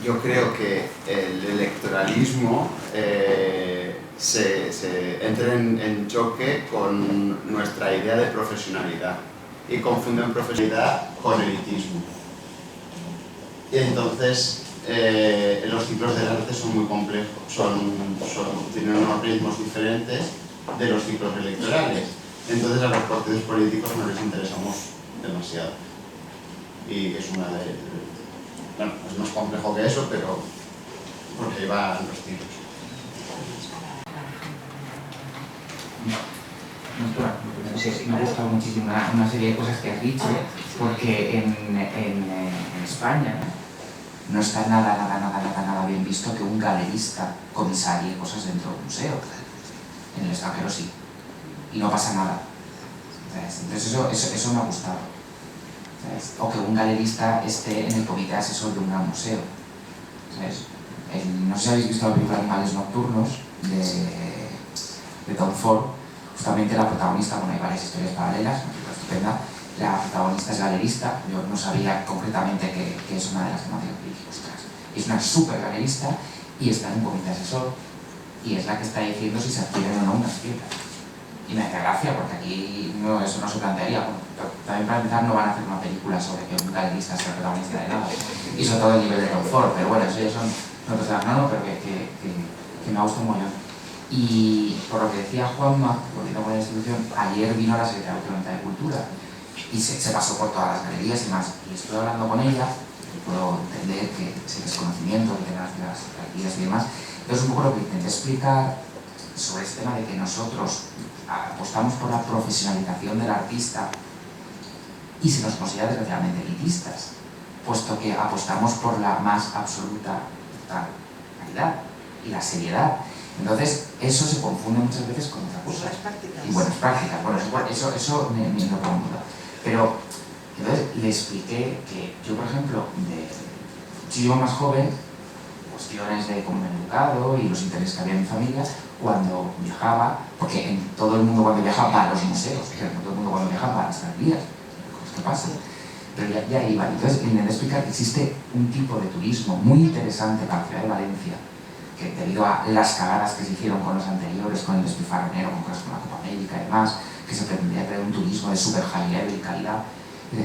Yo creo que el electoralismo se entra en choque con nuestra idea de profesionalidad y confunden profesionalidad con elitismo. Y entonces los ciclos del arte son muy complejos, tienen unos ritmos diferentes de los ciclos electorales. Entonces a los partidos políticos no les interesamos demasiado. Y es una de... Bueno, es más complejo que eso, pero porque lleva los tiros. Me ha gustado muchísimo una serie de cosas que has dicho, porque en España no está nada bien visto que un galerista comisarie cosas dentro de un museo. En el extranjero sí. Y no pasa nada. Entonces eso me ha gustado. O que un galerista esté en el comité asesor de un gran museo. No sé si habéis visto la película Animales Nocturnos de Tom Ford. Justamente la protagonista, bueno, hay varias historias paralelas, una película estupenda. La protagonista es galerista, yo no sabía concretamente que es una de las temáticas que dije, ostras, es una súper galerista y está en un comité asesor y es la que está diciendo si se adquieren o no unas piezas. Y me hace gracia porque aquí eso no se plantearía. Bueno, también para empezar no van a hacer una película sobre que un galerista sea el protagonista de nada y sobre todo el nivel de confort, pero bueno, eso ya son notas de la mano, pero que me gusta un montón. Y por lo que decía Juanma, volviendo con la institución, ayer vino la Secretaría Autonómica de Cultura y se pasó por todas las galerías y más. Y estoy hablando con ella, y puedo entender que ese desconocimiento que tienen las galerías y demás. Entonces, un poco lo que intenté explicar sobre este tema de que nosotros apostamos por la profesionalización del artista y se nos considera desgraciadamente elitistas, puesto que apostamos por la más absoluta calidad y la seriedad. Entonces, eso se confunde muchas veces con otra cosa. Y buenas prácticas. Bueno, eso me lo pongo. Pero, entonces, le expliqué que yo, por ejemplo, de muchísimo más joven, cuestiones de cómo me he educado y los intereses que había en mi familia, cuando viajaba, porque en todo el mundo cuando viaja va a los museos, no todo el mundo cuando viaja va a las galerías, cosas que pasan. Pero ya iba. Entonces, intenté explicar que existe un tipo de turismo muy interesante para la ciudad de Valencia, que debido a las cagadas que se hicieron con los anteriores, con el despilfarronero, con cosas como la Copa América y demás, que se pretendía crear un turismo de super high level y calidad,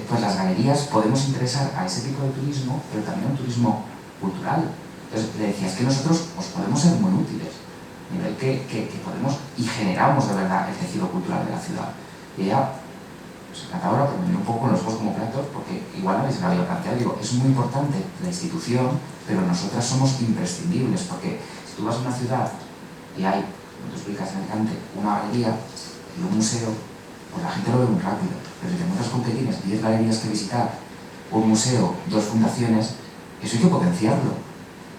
pues las galerías podemos interesar a ese tipo de turismo, pero también a un turismo cultural. Entonces le decía, es que nosotros os podemos ser muy útiles, a nivel que podemos y generamos de verdad el tejido cultural de la ciudad. Y ella, pues encantadora, que me miró un poco con los ojos como platos, porque igual a veces la había planteado, digo, es muy importante la institución, pero nosotras somos imprescindibles, porque si tú vas a una ciudad y hay, como tú explicas en Alicante, una galería y un museo, pues la gente lo ve muy rápido. Pero si te encuentras con que tienes 10 galerías que visitar, un museo, 2 fundaciones, eso hay que potenciarlo,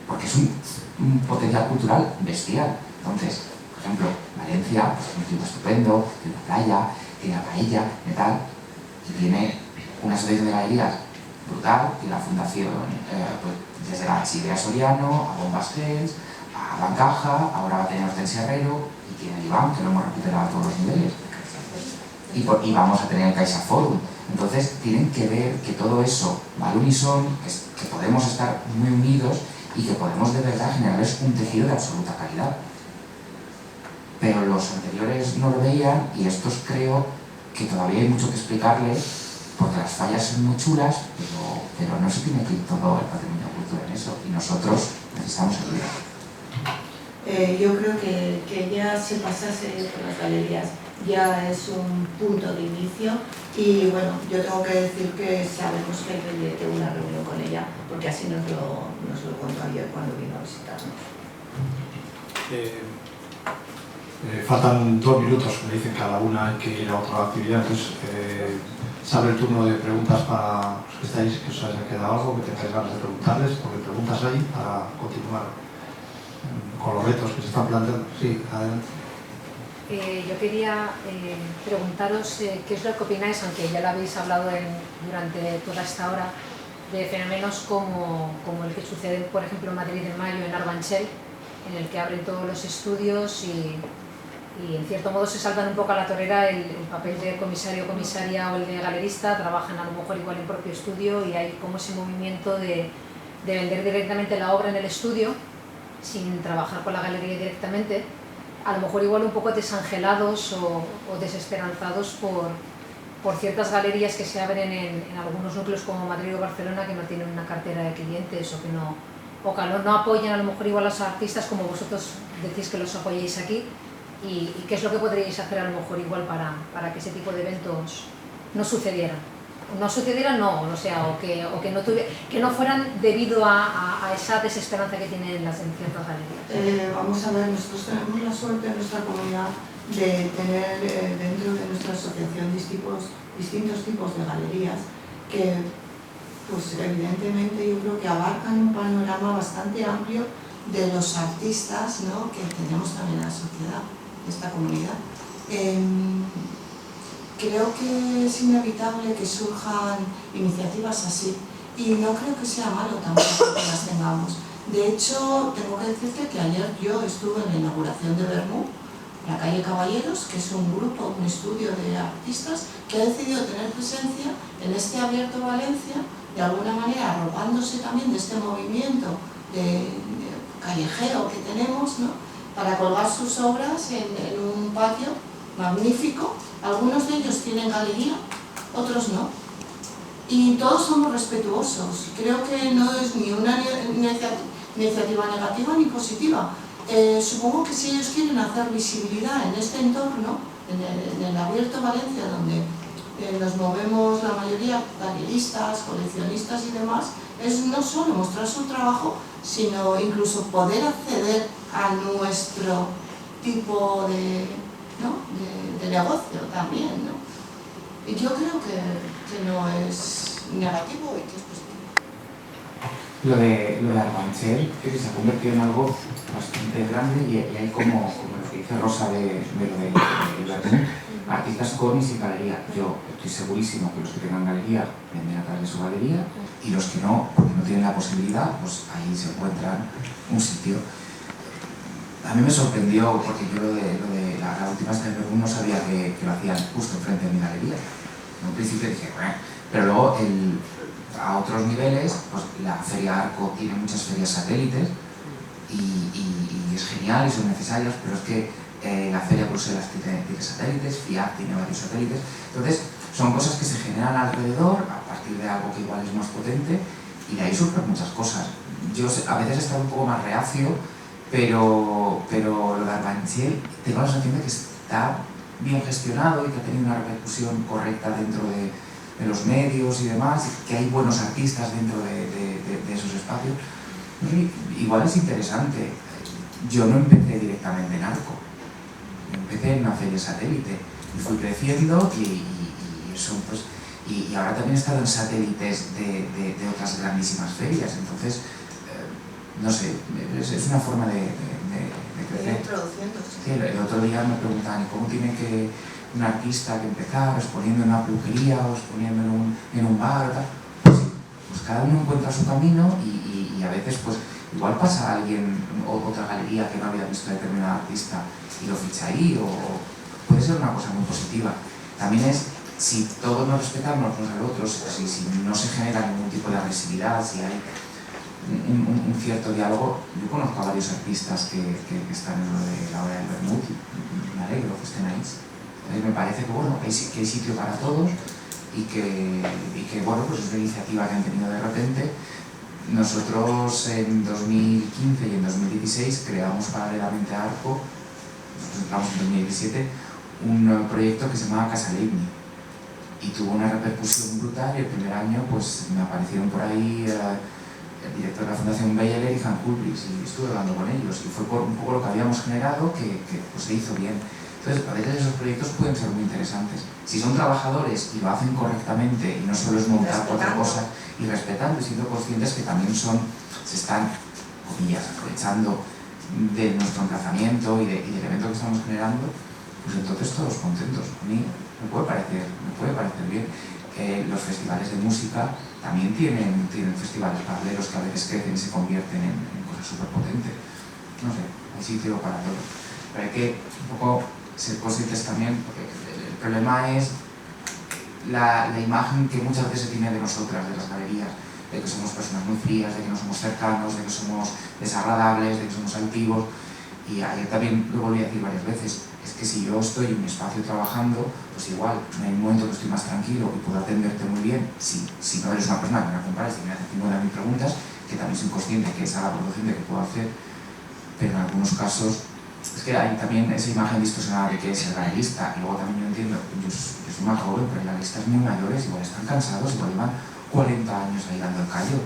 porque es un potencial cultural bestial. Entonces, por ejemplo, Valencia pues, es un sitio estupendo, tiene una playa, tiene la paella, metal, y tiene una asociación de galerías brutal, y la fundación, pues, desde la Chidea Soriano, a Bombas Gens, a Bancaja, ahora va a tener Hortensia Herrero, y tiene el Iván, que lo hemos recuperado a todos los niveles, y vamos a tener el Caixa Forum. Entonces tienen que ver que todo eso va al unísono, que podemos estar muy unidos y que podemos de verdad generarles un tejido de absoluta calidad. Pero los anteriores no lo veían y estos creo que todavía hay mucho que explicarles, porque las fallas son muy chulas, pero no se tiene que ir todo el patrimonio cultural en eso, y nosotros necesitamos ayuda. Yo creo que ya se pasase por las galerías ya es un punto de inicio, y bueno, yo tengo que decir que sabemos que hay pendiente una reunión con ella, porque así nos lo contó ayer cuando vino a visitarnos. Faltan 2 minutos, me dicen cada una, hay que ir a otra actividad, entonces se abre el turno de preguntas para los que estáis, que os haya quedado algo, que tengáis ganas de preguntarles, porque preguntas ahí para continuar con los retos que se están planteando. Sí, adelante. Yo quería preguntaros qué es lo que opináis, aunque ya lo habéis hablado durante toda esta hora, de fenómenos como el que sucede, por ejemplo, en Madrid en mayo, en Arbanchel, en el que abren todos los estudios y en cierto modo se salvan un poco a la torera el papel de comisario o comisaria o el de galerista, trabajan a lo mejor igual en propio estudio, y hay como ese movimiento de vender directamente la obra en el estudio sin trabajar con la galería directamente, a lo mejor igual un poco desangelados o desesperanzados por ciertas galerías que se abren en algunos núcleos como Madrid o Barcelona, que no tienen una cartera de clientes o que no apoyan a lo mejor igual a los artistas como vosotros decís que los apoyéis aquí, y qué es lo que podríais hacer a lo mejor igual para que ese tipo de eventos no sucedieran. No sucedieran, no, o sea, que no fueran debido a esa desesperanza que tienen en ciertas galerías. Vamos a ver, nosotros tenemos la suerte en nuestra comunidad de tener dentro de nuestra asociación distintos tipos de galerías que, pues evidentemente yo creo que abarcan un panorama bastante amplio de los artistas, ¿no?, que tenemos también en la sociedad, en esta comunidad. Creo que es inevitable que surjan iniciativas así, y no creo que sea malo tampoco que las tengamos. De hecho, tengo que decirte que ayer yo estuve en la inauguración de Bermú, la calle Caballeros, que es un grupo, un estudio de artistas que ha decidido tener presencia en este Abierto Valencia, de alguna manera arropándose también de este movimiento de callejero que tenemos, ¿no?, para colgar sus obras en un patio magnífico. Algunos de ellos tienen galería, otros no. Y todos somos respetuosos. Creo que no es ni una iniciativa negativa ni positiva. Supongo que si ellos quieren hacer visibilidad en este entorno, en el Abierto Valencia, donde nos movemos la mayoría, galeristas, coleccionistas y demás, es no solo mostrar su trabajo, sino incluso poder acceder a nuestro tipo de negocio también, ¿no? Y yo creo que no es negativo y que es positivo. Lo de Arbanchel, que se ha convertido en algo bastante grande, y hay como lo que dice Rosa de Bermú, artistas con y sin galería. Yo estoy segurísimo que los que tengan galería venden a través de su galería, y los que no, porque no tienen la posibilidad, pues ahí se encuentran un sitio. A mí me sorprendió, porque yo lo de la última vez que me no sabía que lo hacían justo enfrente de mi galería. En un principio dije, bueno, pero luego a otros niveles, pues la Feria Arco tiene muchas ferias satélites y es genial y son necesarias, pero es que la Feria Bruselas tiene satélites, FIAC tiene varios satélites. Entonces, son cosas que se generan alrededor a partir de algo que igual es más potente, y de ahí surgen muchas cosas. Yo a veces he estado un poco más reacio, pero lo de Arbanchel tengo la sensación de que está bien gestionado y que ha tenido una repercusión correcta dentro de los medios y demás, y que hay buenos artistas dentro de esos espacios. No sé, igual es interesante. Yo no empecé directamente en Arco, empecé en una feria satélite y fui creciendo y eso pues, y ahora también he estado en satélites de otras grandísimas ferias, entonces no sé, es una forma de crecer. Sí, el otro día me preguntaban ¿cómo tiene que un artista que empezar exponiendo en una peluquería o exponiendo en un bar o tal? Pues cada uno encuentra su camino y a veces pues igual pasa alguien o otra galería que no había visto a determinado artista y lo ficha ahí, o puede ser una cosa muy positiva. También es, si todos nos respetamos unos a los otros, si no se genera ningún tipo de agresividad, si hay un cierto diálogo. Yo conozco a varios artistas que están en lo de la hora del vermut y me alegro que estén ahí. Entonces me parece que, bueno, que hay sitio para todos y que bueno, pues es una iniciativa que han tenido de repente. Nosotros en 2015 y en 2016 creamos paralelamente a Arco, nosotros entramos en 2017, un proyecto que se llamaba Casa Leibniz y tuvo una repercusión brutal. Y el primer año pues me aparecieron por ahí el director de la Fundación Beyeler y Hans Kulbris, y estuve hablando con ellos y fue por un poco lo que habíamos generado que pues, se hizo bien. Entonces a veces esos proyectos pueden ser muy interesantes si son trabajadores y lo hacen correctamente y no solo es montar otra cosa, y respetando y siendo conscientes que también se están, comillas, aprovechando de nuestro emplazamiento y del evento que estamos generando, pues entonces todos contentos. A mí me puede parecer bien. Los festivales de música también tienen festivales paralelos que a veces crecen y se convierten en cosas súper potentes. No sé, hay sitio para todo. Pero hay que un poco ser conscientes también, porque el problema es la imagen que muchas veces se tiene de nosotras, de las galerías, de que somos personas muy frías, de que no somos cercanos, de que somos desagradables, de que somos altivos. Y ayer también lo volví a decir varias veces, es que si yo estoy en mi espacio trabajando, pues igual, en un momento que estoy más tranquilo y puedo atenderte muy bien, si no eres una persona que me acompaña y me hace 50.000 preguntas, que también soy consciente que esa es la producción de que puedo hacer, pero en algunos casos es que hay también esa imagen distorsionada de que es el galerista, y luego también yo entiendo, yo soy más joven, pero hay galeristas muy mayores, igual están cansados, igual llevan 40 años ahí dando el callo.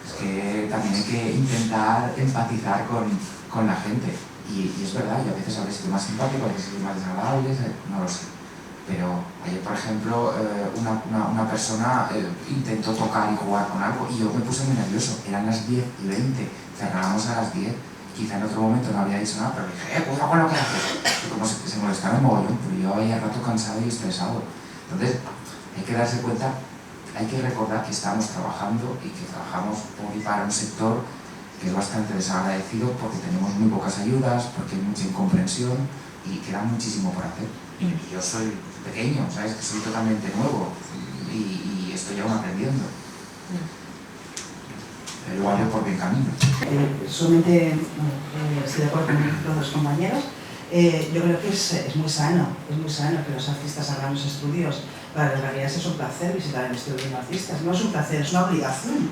Es que también hay que intentar empatizar con la gente. Y es verdad, yo a veces habré sido más simpático, a veces he sido más desagradable, no lo sé. Pero ayer, por ejemplo, una persona intentó tocar y jugar con algo y yo me puse muy nervioso. Eran las 10:20, cerrábamos a las 10. Quizá en otro momento no había dicho nada, pero dije, cuidado con lo que haces. Y como se molestaba en mogollón, pero yo había rato cansado y estresado. Entonces, hay que darse cuenta, hay que recordar que estamos trabajando y que trabajamos por y para un sector que es bastante desagradecido porque tenemos muy pocas ayudas, porque hay mucha incomprensión y queda muchísimo por hacer. Y yo soy pequeño, ¿sabes? Que soy totalmente nuevo y estoy aún aprendiendo. Pero igual yo por bien camino. Solamente estoy de acuerdo con los compañeros. Yo creo que es muy sano que los artistas hagan los estudios. Para las galerías es un placer visitar el estudio de los artistas, no es un placer, es una obligación.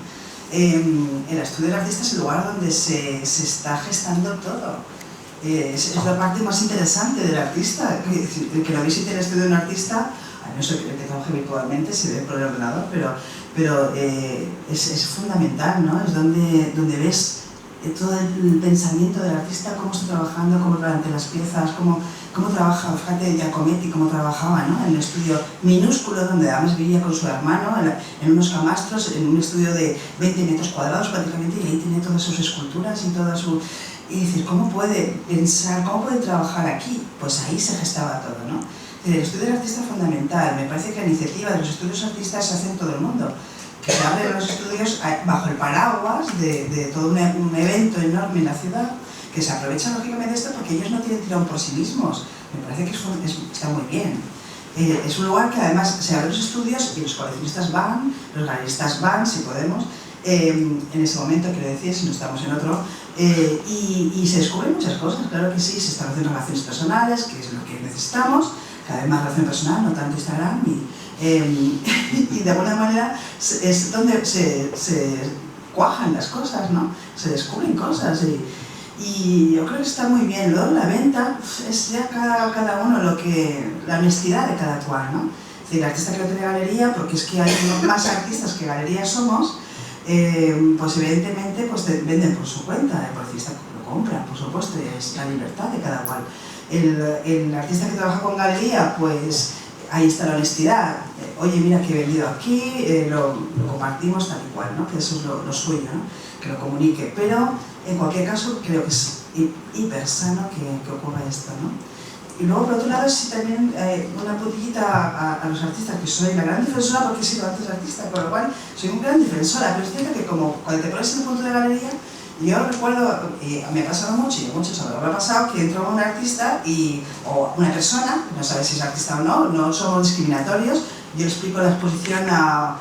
El estudio del artista es el lugar donde se está gestando todo. Es la parte más interesante del artista. Que no visite el estudio de un artista, no sé que trabaje virtualmente, se ve por el ordenador, pero es fundamental, ¿no? Es donde ves todo el pensamiento del artista, cómo está trabajando, cómo plantea las piezas, cómo trabaja, fíjate, Giacometti, cómo trabajaba, ¿no? En un estudio minúsculo donde además vivía con su hermano, en unos camastros, en un estudio de 20 metros cuadrados prácticamente, y ahí tiene todas sus esculturas y toda su... Y decir, ¿cómo puede pensar, cómo puede trabajar aquí? Pues ahí se gestaba todo, ¿no? El estudio del artista es fundamental. Me parece que la iniciativa de los estudios artistas se hace en todo el mundo. Que se abren los estudios bajo el paraguas de todo un evento enorme en la ciudad, que se aprovechan lógicamente de esto porque ellos no tienen tirón por sí mismos. Me parece que está muy bien. Es un lugar que además se abren los estudios y los coleccionistas van, los galeristas van, si podemos, en ese momento, quiero decir, si no estamos en otro, y se descubren muchas cosas, claro que sí, se establecen relaciones personales, que es lo que necesitamos, cada vez más relación personal, no tanto Instagram, y de alguna manera es donde se cuajan las cosas, ¿no? Se descubren cosas Y yo creo que está muy bien. Luego la venta es ya cada uno la honestidad de cada cual, ¿no? Es decir, el artista que no tiene galería, porque es que hay más artistas que galerías somos, pues evidentemente pues te venden por su cuenta, el artista lo compra, por supuesto, es la libertad de cada cual. El artista que trabaja con galería, pues ahí está la honestidad. Oye, mira que he vendido aquí, lo compartimos tal y cual, ¿no? Que eso es lo suyo, ¿no? Que lo comunique. Pero en cualquier caso creo que es hiper sano que ocurra esto, ¿no? Y luego, por otro lado, sí también una putillita a los artistas, que soy la gran defensora porque he sido antes artista, con lo cual soy una gran defensora, pero es cierto que como cuando te pones en el punto de galería, yo recuerdo, me ha pasado mucho, y muchos me ha pasado, que entró un artista o una persona, no sabe si es artista o no, no somos discriminatorios, yo explico la exposición a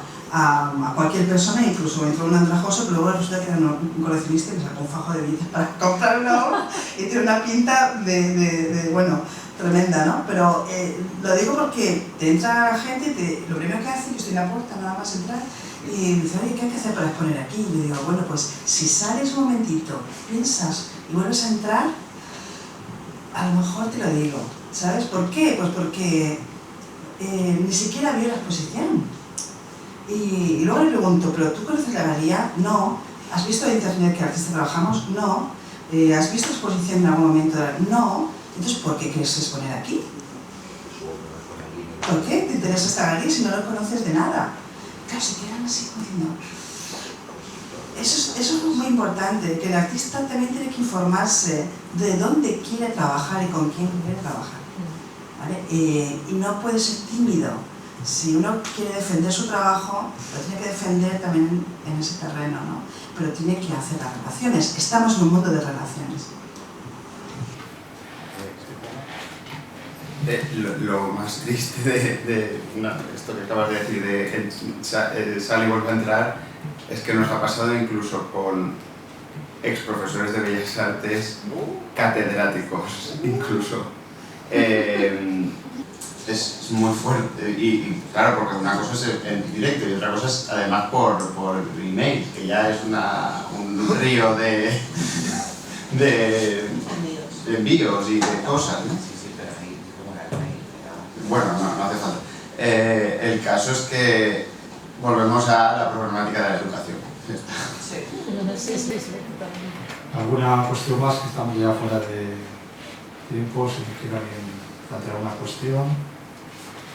cualquier persona, incluso entró un andrajoso, pero luego resulta que era un coleccionista que sacó un fajo de billetes para comprar una obra y tiene una pinta bueno, tremenda, ¿no? Pero lo digo porque te entra gente, lo primero que hace, yo estoy en la puerta, nada más entrar, y me dice, oye, ¿qué hay que hacer para exponer aquí? Y le digo, bueno, pues si sales un momentito, piensas y vuelves a entrar, a lo mejor te lo digo, ¿sabes? ¿Por qué? Pues porque ni siquiera vio la exposición. Y luego le pregunto, ¿pero tú conoces la galería? No. ¿Has visto en internet que artistas trabajamos? No. ¿Has visto exposición en algún momento? No. Entonces, ¿por qué quieres exponer aquí? ¿Por qué te interesa esta galería si no lo conoces de nada? Claro, se quedan así diciendo. Eso es muy importante, que el artista también tiene que informarse de dónde quiere trabajar y con quién quiere trabajar, ¿vale? Y no puede ser tímido. Si uno quiere defender su trabajo, lo tiene que defender también en ese terreno, ¿no? Pero tiene que hacer las relaciones. Estamos en un mundo de relaciones. Lo más triste de esto que acabas de decir, de sale y vuelve a entrar, es que nos ha pasado incluso con ex profesores de Bellas Artes, catedráticos incluso. Es muy fuerte y claro, porque una cosa es en directo y otra cosa es además por email, que ya es un río de envíos y de cosas, ¿no? Bueno, no hace falta. El caso es que volvemos a la problemática de la educación. ¿Alguna cuestión más? Que estamos ya fuera de tiempo, si quiere alguien plantear una cuestión.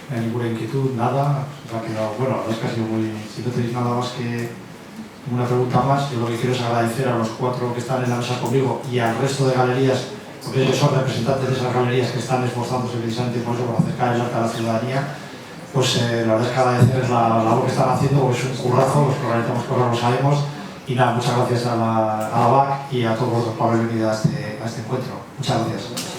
No hay ninguna inquietud, nada. Se ha quedado, bueno, la verdad es que ha sido muy... Si no tenéis nada más que una pregunta más, yo lo que quiero es agradecer a los 4 que están en la mesa conmigo y al resto de galerías, porque ellos son representantes de esas galerías que están esforzándose precisamente por eso, por acercar el arte a la ciudadanía. Pues la verdad es que agradecerles la labor que están haciendo, porque es un currazo, los que organizamos cosas lo sabemos. Y nada, muchas gracias a la BAC y a todos vosotros por haber venido a este encuentro. Muchas gracias.